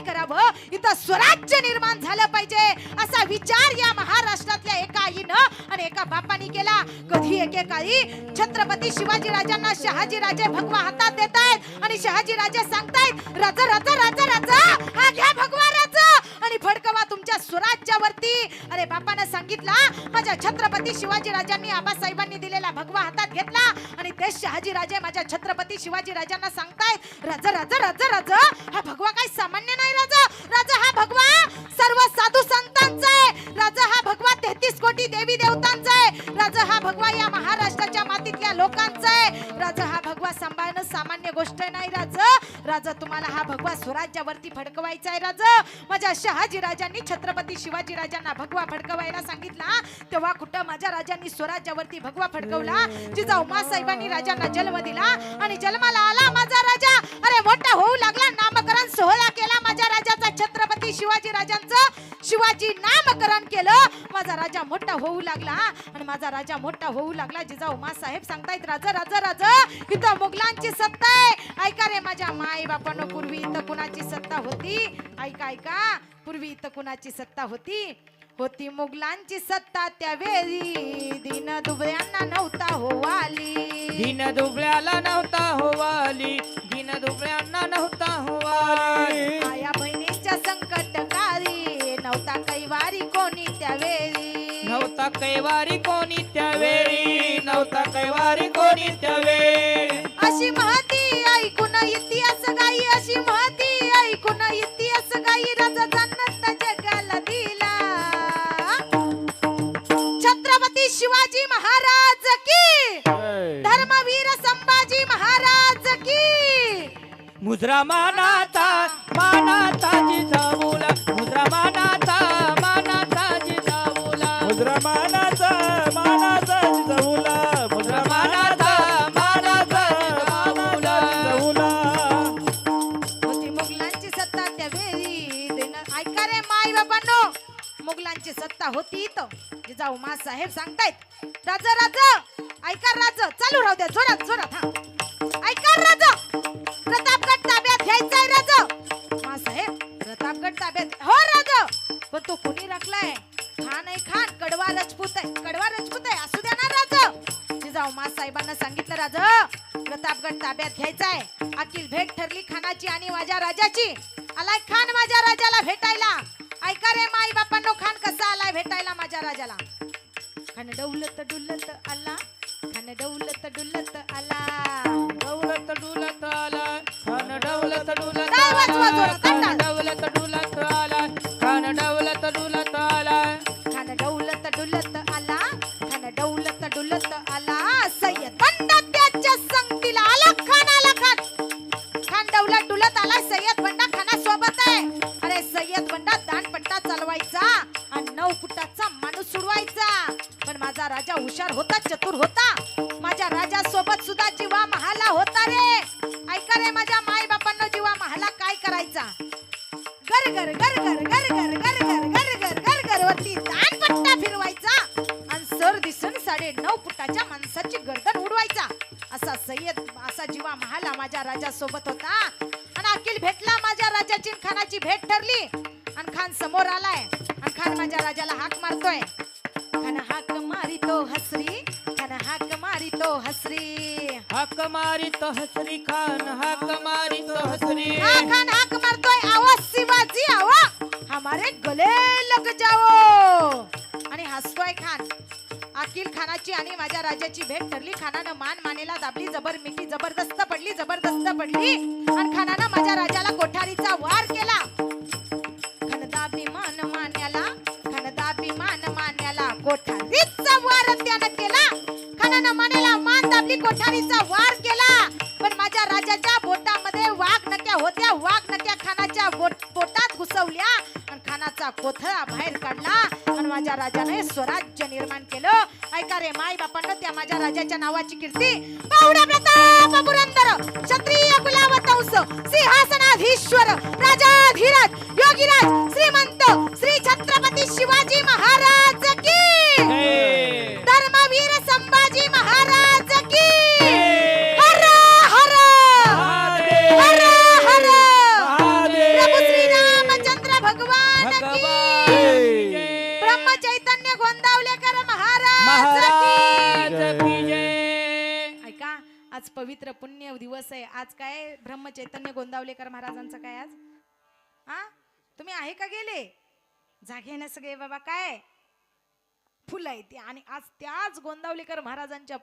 करावं इथं स्वराज्य निर्माण झालं पाहिजे असा विचार या महाराष्ट्रातल्या एका आईनं आणि एका बापानी केला. कधी एकेकाळी छत्रपती शिवाजी राजांना शहाजी राजे भगवा हातात देतायत आणि शहाजी राजे सांगतायत राजा राजा राजा राजा हा घ्या भगवा राजा आणि फडकवा तुमच्या स्वराज्यावरती. अरे बापानं सांगितला, माझ्या छत्रपती शिवाजी राजांनी आबासाहेबांनी दिलेला भगवा हातात घेतला आणि ते शहाजी राजे माझ्या छत्रपती शिवाजी राजांना सांगतायत राजा राजा राजा राजा हा भगवा काही सामान्य नाही राजा. राजा हा भगवा सर्व साधू संतांचा आहे. राजा हा भगवा 33 कोटी देवी देवतांचा आहे. राजा हा भगवा या महाराष्ट्राच्या मातीतल्या लोकांचा आहे. राजा हा भगवा सांभाळणं सामान्य गोष्ट नाही. राजा तुम्हाला हा भगवा स्वराज्यावरती फडकवायचा आहे. राजा माझ्या शहाजी राजांनी छत्रपती शिवाजी राजांना भगवा फडकवायला सांगितला, तेव्हा कुठं माझ्या राजांनी स्वराज्यावरती भगवा फडकवला. जिजाऊ मासाहेबांनी राजांना जन्म दिला आणि जन्माला आला माझा राजा. अरे मोठा होऊ लागला, नामकरण सोहळा केला माझ्या राजाचा, छत्रपती शिवाजी राजांचं शिवाजी नामकरण केलं. माझा राजा मोठा होऊ लागला आणि माझा राजा मोठा होऊ लागला. जिजाऊ मासाहेब सांगतायत राजा राजा राजा इथं मुघलांची सत्ता आहे. ऐका रे माझ्या माई बापांनो, पूर्वी इथं कुणाची सत्ता होती? ऐका पूर्वी इथं कुणाची सत्ता होती मुघलांची सत्ता. त्यावेळी दीन दुबळ्यांना नव्हता होवाली, दीन दुबळ्याला नव्हता होवाली, दीन दुबळ्यांना नव्हता होवाली. आया बहिणीच्या संकटकाळी नव्हता कैवारी कोणी त्यावेळी, नव्हता कैवारी कोणी त्यावेळी, नव्हता कैवारी कोणी त्यावेळी. अशी महती ऐकून इतिहास गाई, अशी महती ऐकून इतिहास गाई. राजा जाणता जगाला दिला. छत्रपती शिवाजी महाराज की, धर्मवीर संभाजी महाराज की. मुद्रा मानाचा जिजाऊला, मुद्रा मानाचा जिजाऊला, मुद्रा मानाचा जिजाऊला, मुद्रा मानाचा जिजाऊला. होती मुघलांची सत्ता त्यावेळी. ऐका रे माई बाबांनो, मुघलांची सत्ता होती इथं. जिजाऊ मासाहेब सांगतायत राजा राजा ऐका राजा, चालू राहू द्या जोरात हा. ऐका राजा, प्रतापगड ताब्यात घ्यायचाय राजा. मासाहेब प्रतापगड ताब्यात हो राजा, पण तो कोणी राखलाय? खान आहे खान, कडवा राजपूत आहे, असू द्या ना राजा. जिजाऊ मासाहेबांना सांगितलं राजा प्रतापगड ताब्यात घ्यायचाय. अखिल भेट ठरली खानाची आणि माझ्या राजाची. आलाय खान माझ्या राजाला भेटायला. ऐका रे माई बापांनो, खान कसा आलाय भेटायला माझ्या राजाला? खान डौलत डुलत आला, खान डौलत डुलत आला, डौलत डुलत आला, खान डौलत डुलत काय वाजवा आला, जोरात, काय खान डौलत डुलत आला, खान डौलत डुलत आला, खान डौलत डुलत आला, खान डौलत डुलत आला. सय्यद बंडा त्याच्या संगतीला आला खान, आला खान डौलत डुलत आला. सय्यद बंडा खाना सोबत आहे. अरे सय्यद बंडा दानपट्टा चालवायचा आणि 9 फुटाचा माणूस सोडवायचा. पण माझा राजा हुशार होता, चतुर होता. माझ्या राजा सोबत सुद्धा जीवा महाला होता रे. ऐका रे माझ्या माई बापांना, जीवा महाला काय करायचा? गर गर गर गर गर गर गर गर गर गर गर गर वरती दानपट्टा फिरवायचा आणि सर दिसून 9.5 फुटाच्या माणसाची गर्दन उडवायचा. असा जीवा महाला माझ्या राजा सोबत होता. आणि अखिल भेटला माझ्या राजाची खानाची भेट ठरली आणि खान समोर आलाय आणि खान माझ्या राजाला हाक मारतोय. खान हाक मारितो हसरी, खान हाक मारितो हसरी. हाक मारी तो हसरी खान हाक मारी तो हसरी. हा खान हाक मारतोय, आवाज शिवाजी आवा हमारे गले लग जाओ. आणि हसतोय खान. अकील खानाची आणि माझ्या राजाची भेट ठरली. खानानं मान मानेला दाबली, जबर मिठी जबरदस्त पडली, जबरदस्त पडली. आणि खानानं माझ्या राजाला कोठारीचा वार केला. खनदाभिमान मान्याला, खनदाभिमान मान्याला कोठारीचा वार त्यानं केला. खानानं मानेला मान दाबली, कोठारीचा वार केला. पण माझ्या राजाच्या बोटामध्ये वाघ नक्या होत्या. वाघ नक्या खानाच्या पोटात घुसवल्या आणि खानाचा कोथळा बाहेर काढला. आणि माझ्या राजाने स्वराज्य निर्माण केलं. ऐका रे माय बापांना, त्या माझ्या राजाच्या नावाची कीर्ती. पाहुणा प्रताप पुरंदर क्षत्रिय कुलावतंस सिंहासनाधीश्वर राजाधिराज योगीराज श्रीमंत श्री छत्रपती शिवाजी महाराज की, धर्मवीर संभाजी महाराज की. हर हर हर हर प्रभू श्री रामचंद्र भगवान की. ब्रह्म चैतन्य गोंदावलेकर महाराज की. ऐका, आज पवित्र पुण्य दिवस आहे. आज काय ब्रह्म चैतन्य गोंदावलेकर महाराजांचं काय आज? हा, तुम्ही आहे का गेले? जागे ना सगळे बाबा. काय फुलं आहे ती. आणि आज त्याच गोंदावलेकर महाराजांच्या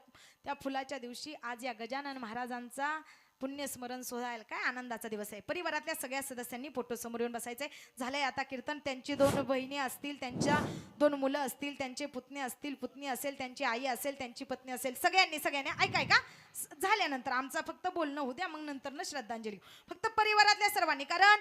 त्या फुलाच्या दिवशी आज या गजानन महाराजांचा पुण्यस्मरण सोहळा. काय आनंदाचा दिवस आहे. परिवारातल्या सगळ्या सदस्यांनी फोटो समोर येऊन बसायचंय. झालंय आता कीर्तन. त्यांची 2 बहिणी असतील, त्यांच्या 2 मुलं असतील, त्यांचे पुतणे असतील, पुतणी असेल, त्यांची आई असेल, त्यांची पत्नी असेल, सगळ्यांनी ऐका ऐका झाल्यानंतर आमचा फक्त बोलणं होऊ द्या, मग नंतर श्रद्धांजली. फक्त परिवारातल्या सर्वांनी, कारण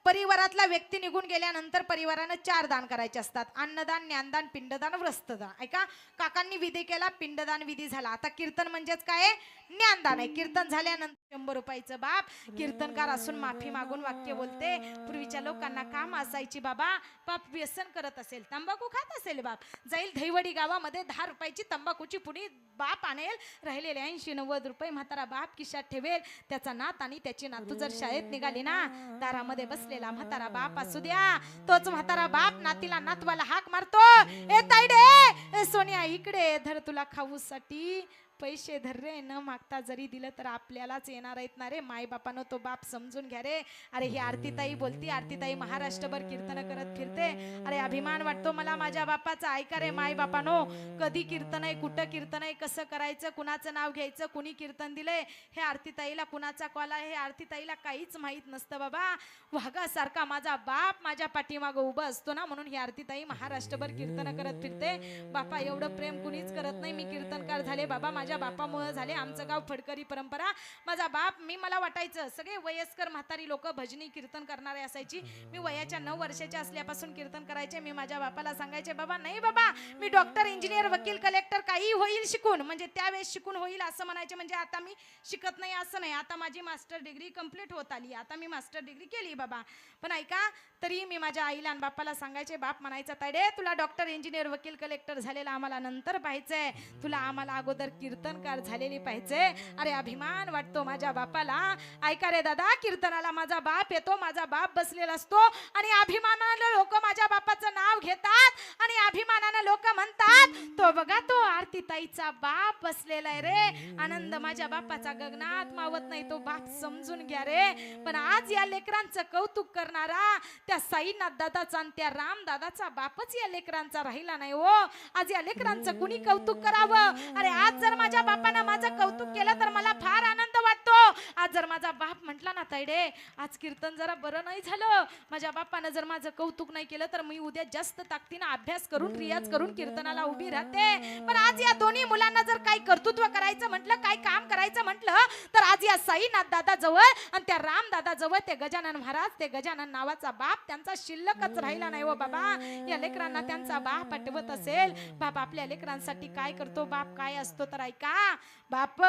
परिवारातला व्यक्ती निघून गेल्यानंतर परिवारानं 4 दान करायचे असतात. अन्नदान, ज्ञानदान, पिंडदान, वस्त्रदान. ऐका, काकांनी विधी केला, पिंडदान विधी झाला. आता कीर्तन म्हणजेच काय? ज्ञानदान आहे. कीर्तन झाल्यानंतर 100 रुपयाचं बाप. कीर्तनकार असून माफी मागून वाक्य बोलते. पूर्वीच्या लोकांना काम असायची बाबा. बाप व्यसन करत असेल, तंबाखू खात असेल, बाप जाईल दहिवडी गावामध्ये 10 रुपयाची तंबाखूची पुडी बाप आणेल. राहिलेले 80-90 रुपये म्हातारा बाप खिशात ठेवेल. त्याचा नात आणि त्याची नातू जर शाळेत निघाली ना, दारामध्ये बसलेला म्हातारा बाप असू द्या, तोच म्हातारा बाप नातीला नातवाला हाक मारतो, ए ताईडे, सोनिया इकडे धर, तुला खाऊसाठी पैसे धर रे. न मागता जरी दिलं तर आपल्यालाच येणार आहेत ना रे. माय बापानं तो बाप समजून घ्या रे. अरे ही आरतीताई बोलती, आरतीताई महाराष्ट्रभर कीर्तन करत फिरते. अरे अभिमान वाटतो मला माझ्या बापाचा. ऐका रे माय बापानो, कधी कीर्तन आहे, कुठं कीर्तन आहे, कसं करायचं, कुणाचं नाव घ्यायचं, कुणी कीर्तन दिलंय, हे आरतीताईला कुणाचा कॉल आहे, हे आरतीताईला काहीच माहित नसतं बाबा. वाघासारखा माझा बाप माझ्या पाठीमागं उभं असतो ना, म्हणून ही आरतीताई महाराष्ट्रभर कीर्तन करत फिरते. बापा एवढं प्रेम कुणीच करत नाही. मी कीर्तनकार झाले बाबा, माझ्या बापामुळे झाले. आमचं गाव फडकरी परंपरा. माझा बाप, मला वाटायचं सगळे वयस्कर म्हातारी लोक भजनी कीर्तन करणारे असायची. मी वयाच्या 9 वर्षाच्या असल्यापासून कीर्तन करायचे. मी माझ्या बापाला सांगायचे, बाबा नाही बाबा, मी डॉक्टर, इंजिनियर, वकील, कलेक्टर काही होईल शिकून, म्हणजे त्यावेळेस शिकून होईल असं म्हणायचे. म्हणजे आता मी शिकत नाही असं नाही, आता माझी मास्टर डिग्री कंप्लीट होत आली, आता मी मास्टर डिग्री केली बाबा. पण ऐका, तरी मी माझ्या आईला आणि बापाला सांगायचे. बाप म्हणायचा, तायडे तुला डॉक्टर, इंजिनियर, वकील, कलेक्टर झालेला आम्हाला नंतर पाहायचंय, तुला आम्हाला अगोदर कीर्तनकार झालेली पाहिजे. अरे अभिमान वाटतो माझ्या बापाला. ऐका रे दादा, कीर्तनाला माझा बाप येतो, माझा बाप बसलेला असतो आणि अभिमानानं लोक माझ्या बापाचं नाव घेतात आणि अभिमानानं लोक म्हणतात, तो बघा तो आरतीताईचा बाप बसलेला आहे रे. आनंद माझ्या बापाचा गगनात मावत नाही. तो बाप समजून घ्या रे. पण आज या लेकरांचं कौतुक करणारा त्या साईनाथ दादाचा आणि त्या राम दादाचा बापच या लेकरांचा राहिला नाही हो. आज या लेकरांचं कुणी कौतुक करावं? अरे आज जर माझ्या बापानं माझं कौतुक केलं तर मला फार आनंद वाटतो. आज जर माझा बाप म्हटला ना, ताईडे आज कीर्तन जरा बरं नाही झालं, माझ्या बापानं जर माझं कौतुक नाही केलं तर मी उद्या जास्त ताकदीनं अभ्यास करून, रियाज करून कीर्तनाला उभी राहते. पण आज या दोन्ही मुलांना जर काही कर्तृत्व करायचं म्हटलं, काही काम करायचं म्हटलं, तर आज या साईनाथ दादा जवळ आणि त्या राम दादा जवळ ते गजानन महाराज, ते गजानन नावाचा बाप त्यांचा शिल्लकच राहिला नाही हो बाबा. या लेकरांना त्यांचा बाप आठवत असेल. बाप आपल्या लेकरांसाठी काय करतो, बाप काय असतो तर ऐका. बाप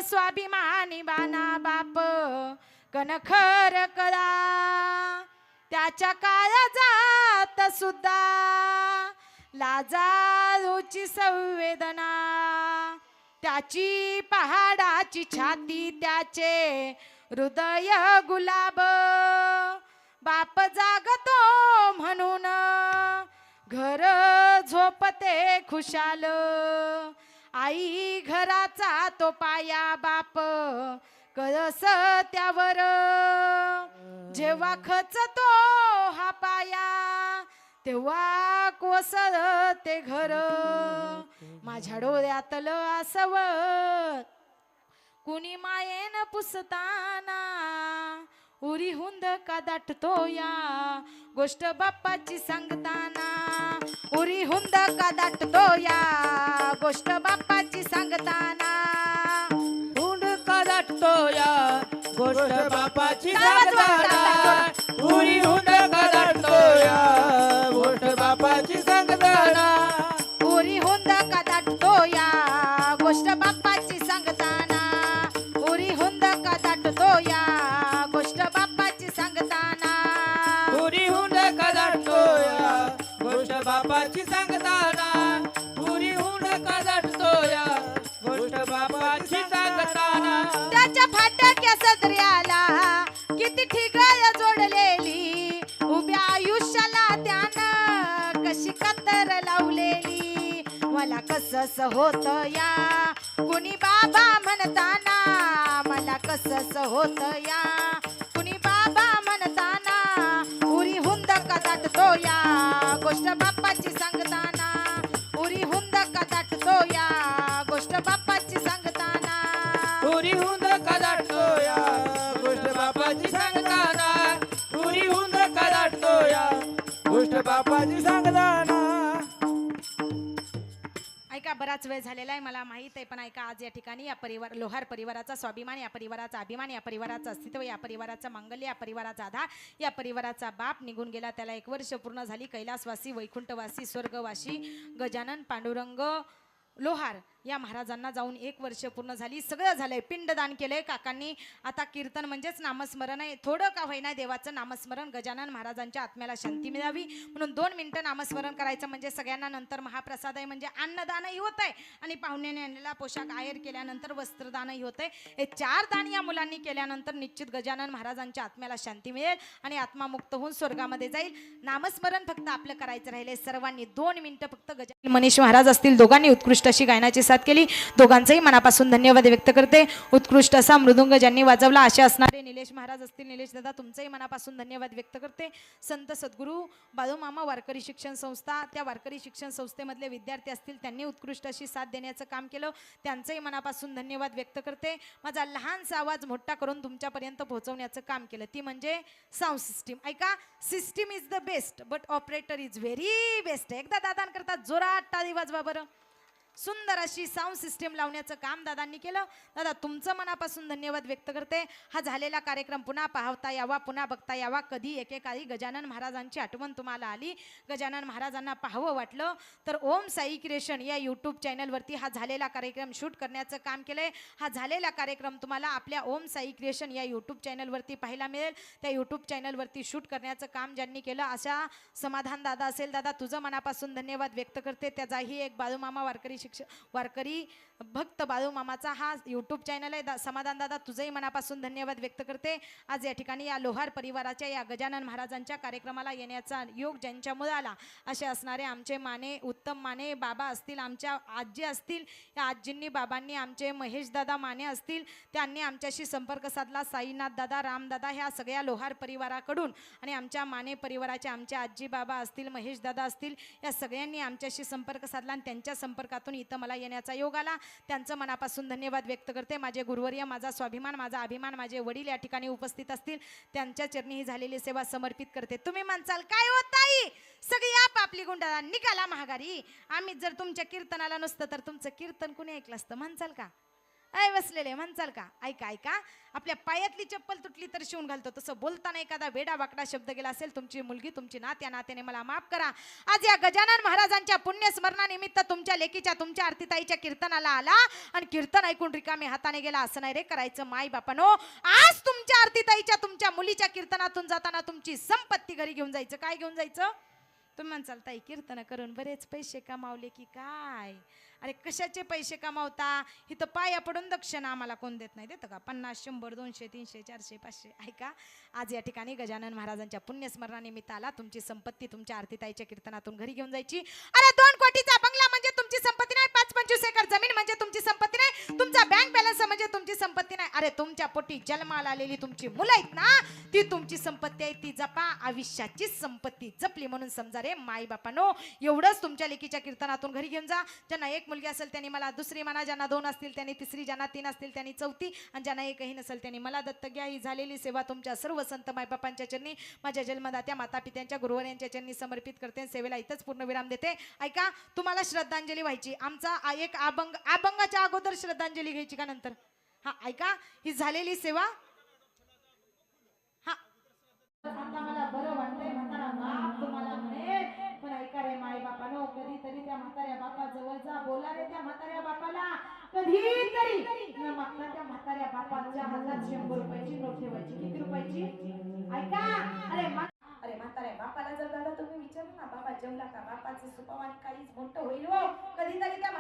स्वाभिमानी बाना, बाप कणखर कळा, त्याच्या काळजात सुद्धा लाजाळूची संवेदना, त्याची पहाडाची छाती, त्याचे हृदय गुलाब. बाप जागतो म्हणून खुशाल आई घराचा तो पाया बाप कळस त्यावर जेव्हा खचतो हा पाया तेव्हा कोसळ ते घर माझ्या डोळ्यातलं आसव कुणी मायेन पुसताना उरी हुंद का दाटतो या गोष्ट बाप्पाची सांगताना उरी हुंद का दाटतो या गोष्ट बाप्पाची सांगताना हुंड का दाटतो या गोष्ट बापाची आवाज सांगताना उरी हुंड का दाटतो या गोष्ट बापाची सांगताना उरी हुंद का दाटतो या गोष्ट बाप्पाची सांगताना उरी हुंद का दाटतो या गोष्ट बाप्पाची सांगताना उरी हुंड का दाटतो या गोष्ट बापाची सांगताना उरी हुंड का दाटतो या गोष्ट बापाची सांगताना त्याच्या फाटक्या सदऱ्याला किती ठिकाय जोडलेली उभ्या आयुष्याला त्यानं कशी कातर लावलेली मला कसस होत या कुणी बाबा म्हणताना मला कसस होत या कुणी बाबा म्हणताना उरी हुंद का दाटतो या गोष्ट बाप्पाची सांगताना उरी हुंद का दाटतो या गोष्ट बाप्पाची सांगताना उरी हुंद का दाटतो या गोष्ट बापाची सांगताना उरी हुंद का दाटतो या गोष्ट बापाची सांगताना. ऐका बराच वेळ झालेला आहे मला माहित आहे पण ऐका आज या ठिकाणी या परिवार लोहार परिवाराचा स्वाभिमान या परिवाराचा अभिमान या परिवाराचं अस्तित्व या परिवाराचं मांगल्य या परिवाराचा आधार या परिवाराचा बाप निघून गेला त्याला 1 वर्ष पूर्ण झाली कैलासवासी वैकुंठवासी स्वर्गवासी गजानन पांडुरंग लोहार या महाराजांना जाऊन 1 वर्ष पूर्ण झाली सगळं झालंय पिंडदान केलंय काकांनी आता कीर्तन म्हणजेच नामस्मरण आहे थोडं का होईना देवाचं नामस्मरण गजानन महाराजांच्या आत्म्याला शांती मिळावी म्हणून 2 मिनिटं नामस्मरण करायचं म्हणजे सगळ्यांना नंतर महाप्रसाद आहे म्हणजे अन्नदानही होत आहे आणि पाहुण्याने आणलेला पोशाख आयर केल्यानंतर वस्त्रदानही होत आहे हे 4 दान या मुलांनी केल्यानंतर निश्चित गजानन महाराजांच्या आत्म्याला शांती मिळेल आणि आत्मा मुक्त होऊन स्वर्गामध्ये जाईल नामस्मरण फक्त आपलं करायचं राहिले सर्वांनी 2 मिनिटं फक्त गजानन मनीष महाराज असतील दोघांनी उत्कृष्ट अशी गायनाची साथ केली दोघांचेही मनापासून धन्यवाद व्यक्त करते उत्कृष्ट असा मृदुंग ज्यांनी वाजवला असे असणारे निलेश महाराज असतील निलेश दादा तुमचेही मनापासून धन्यवाद व्यक्त करते संत सद्गुरू बाळूमामा वारकरी शिक्षण संस्था त्या वारकरी शिक्षण संस्थेमधले विद्यार्थी असतील त्यांनी उत्कृष्ट अशी साथ देण्याचं काम केलं त्यांचंही मनापासून धन्यवाद व्यक्त करते माझा लहानसा आवाज मोठा करून तुमच्यापर्यंत पोहोचवण्याचं काम केलं ती म्हणजे साऊंड सिस्टीम ऐका system is the best but operator is very best एकदा दादान करता जोरात टाळी वाजवा बरं सुंदर अशी साऊंड सिस्टीम लावण्याचं काम दादांनी केलं दादा तुमचं मनापासून धन्यवाद व्यक्त करते हा झालेला कार्यक्रम पुन्हा पाहता यावा पुन्हा बघता यावा कधी एकेकाळी गजानन महाराजांची आठवण तुम्हाला आली गजानन महाराजांना पाहावं वाटलं तर ओम साई क्रिएशन या यूट्यूब चॅनलवरती हा झालेला कार्यक्रम शूट करण्याचं काम केलंय हा झालेला कार्यक्रम तुम्हाला आपल्या ओम साई क्रिएशन या यूट्यूब चॅनलवरती पाहायला मिळेल त्या यूट्यूब चॅनलवरती शूट करण्याचं काम ज्यांनी केलं अशा समाधान दादा असेल दादा तुझं मनापासून धन्यवाद व्यक्त करते त्याचाही एक बाळूमामा वारकरी भक्त बाळूमामाचा हा यूट्यूब चॅनल आहे समाधान दादा तुझंही मनापासून धन्यवाद व्यक्त करते आज या ठिकाणी या लोहार परिवाराच्या या गजानन महाराजांच्या कार्यक्रमाला येण्याचा योग ज्यांच्यामुळे आला असे असणारे आमचे माने उत्तम माने बाबा असतील आमच्या आजी असतील या आजींनी बाबांनी आमचे महेश दादा माने असतील त्यांनी आमच्याशी संपर्क साधला साईनाथ दादा रामदादा ह्या सगळ्या लोहार परिवाराकडून आणि आमच्या माने परिवाराचे आमचे आजी बाबा असतील महेश दादा असतील या सगळ्यांनी आमच्याशी संपर्क साधला आणि त्यांच्या संपर्कातून इथं मला येण्याचा योग आला त्यांचं मनापासून धन्यवाद व्यक्त करते माझे गुरुवर्य माझा स्वाभिमान माझा अभिमान माझे वडील या ठिकाणी उपस्थित असतील त्यांच्या चरणी ही झालेली सेवा समर्पित करते तुम्ही म्हणसाल काय होत ताई सगळी आपली गुंडा निघाला महागारी आम्ही जर तुमच्या कीर्तनाला नसतं तर तुमचं कीर्तन कुणी ऐकलं असतं म्हणसाल का ऐ बसलेले म्हणसाल का ऐका ऐका आपल्या पायातली चप्पल तुटली तर शिवून घालतो तसं बोलताना एखादा वेडा वाकडा शब्द गेला असेल तुमची मुलगी तुमची नात या नात्याने मला माफ करा आज या गजानन महाराजांच्या पुण्यस्मरणानिमित्त तुमच्या लेकीच्या तुमच्या आरतीताईच्या कीर्तनाला आला आणि कीर्तन ऐकून रिकामे हाताने गेला असं नाही रे करायचं माई बापानो आज तुमच्या आरतीताईच्या तुमच्या मुलीच्या कीर्तनातून जाताना तुमची संपत्ती घरी घेऊन जायचं काय घेऊन जायचं तुम्ही म्हणसाल ताई कीर्तन करून बरेच पैसे कमावले की काय अरे कशाचे पैसे कमावता इथं पाया पडून दक्षिणा आम्हाला कोण देत नाही देतं का 50 100 200 300 400 500 ऐका आज या ठिकाणी गजानन महाराजांच्या पुण्यस्मरणानिमित्त आला तुमची संपत्ती तुमच्या आरतीताईच्या कीर्तनातून घरी घेऊन जायची अरे 2 कोटीचा बंगला म्हणजे तुमची संपत्ती नाही, 5-25 एकर जमीन म्हणजे तुमची संपत्ती नाही, तुमचा बँक बॅलन्स म्हणजे तुमची संपत्ती नाही. अरे तुमच्या पोटी जन्माला आलेली तुमची मुलं आहेत ना, ती तुमची संपत्ती आहे, ती जपा. आयुष्याची संपत्ती जपली म्हणून समजा रे माई बापानो. एवढंच तुमच्या लेकीच्या कीर्तनातून घरी घेऊन जा. ज्यांना एक मुलगी असेल त्यांनी मला दुसरी म्हणा, ज्यांना 2 असतील त्यांनी तिसरी, ज्यांना 3 असतील त्यांनी चौथी, आणि ज्यांना एकही नसेल त्यांनी मला दत्तक घ्या. ही झालेली सेवा तुमच्या सर्व संत मायबापांच्या चरणी, माझ्या जन्मदात्या माता पित्यांच्या गुरुवर्यांच्या चरणी समर्पित करते. सेवेला इथंच पूर्ण विराम देते. ऐका, तुम्हाला श्रद्धांजली व्हायची. आमचा एक अभंगाच्या अगोदर श्रद्धांजली घ्यायची का नंतर? हा ऐका, ही झालेली सेवा. हा आता मला बरं वाटतंय, म्हातारा बाप तुम्हाला म्हणे, पण ऐका रे माय बापानो, कधीतरी त्या म्हाताऱ्या बापा जवळ जा, बोला रे त्या म्हाताऱ्या बापाला. कधीतरी न मागता त्या म्हाताऱ्या बापाच्या हातात 100 रुपयाची नोट ठेवायची. किती रुपयाची? ऐका, अरे म्हाताऱ्या बापाला जर दादा तुम्ही विचारलं ना, बाबा जेवला का, बापाचं सुपावान काहीच मोठं होईल हो. कधीतरी त्या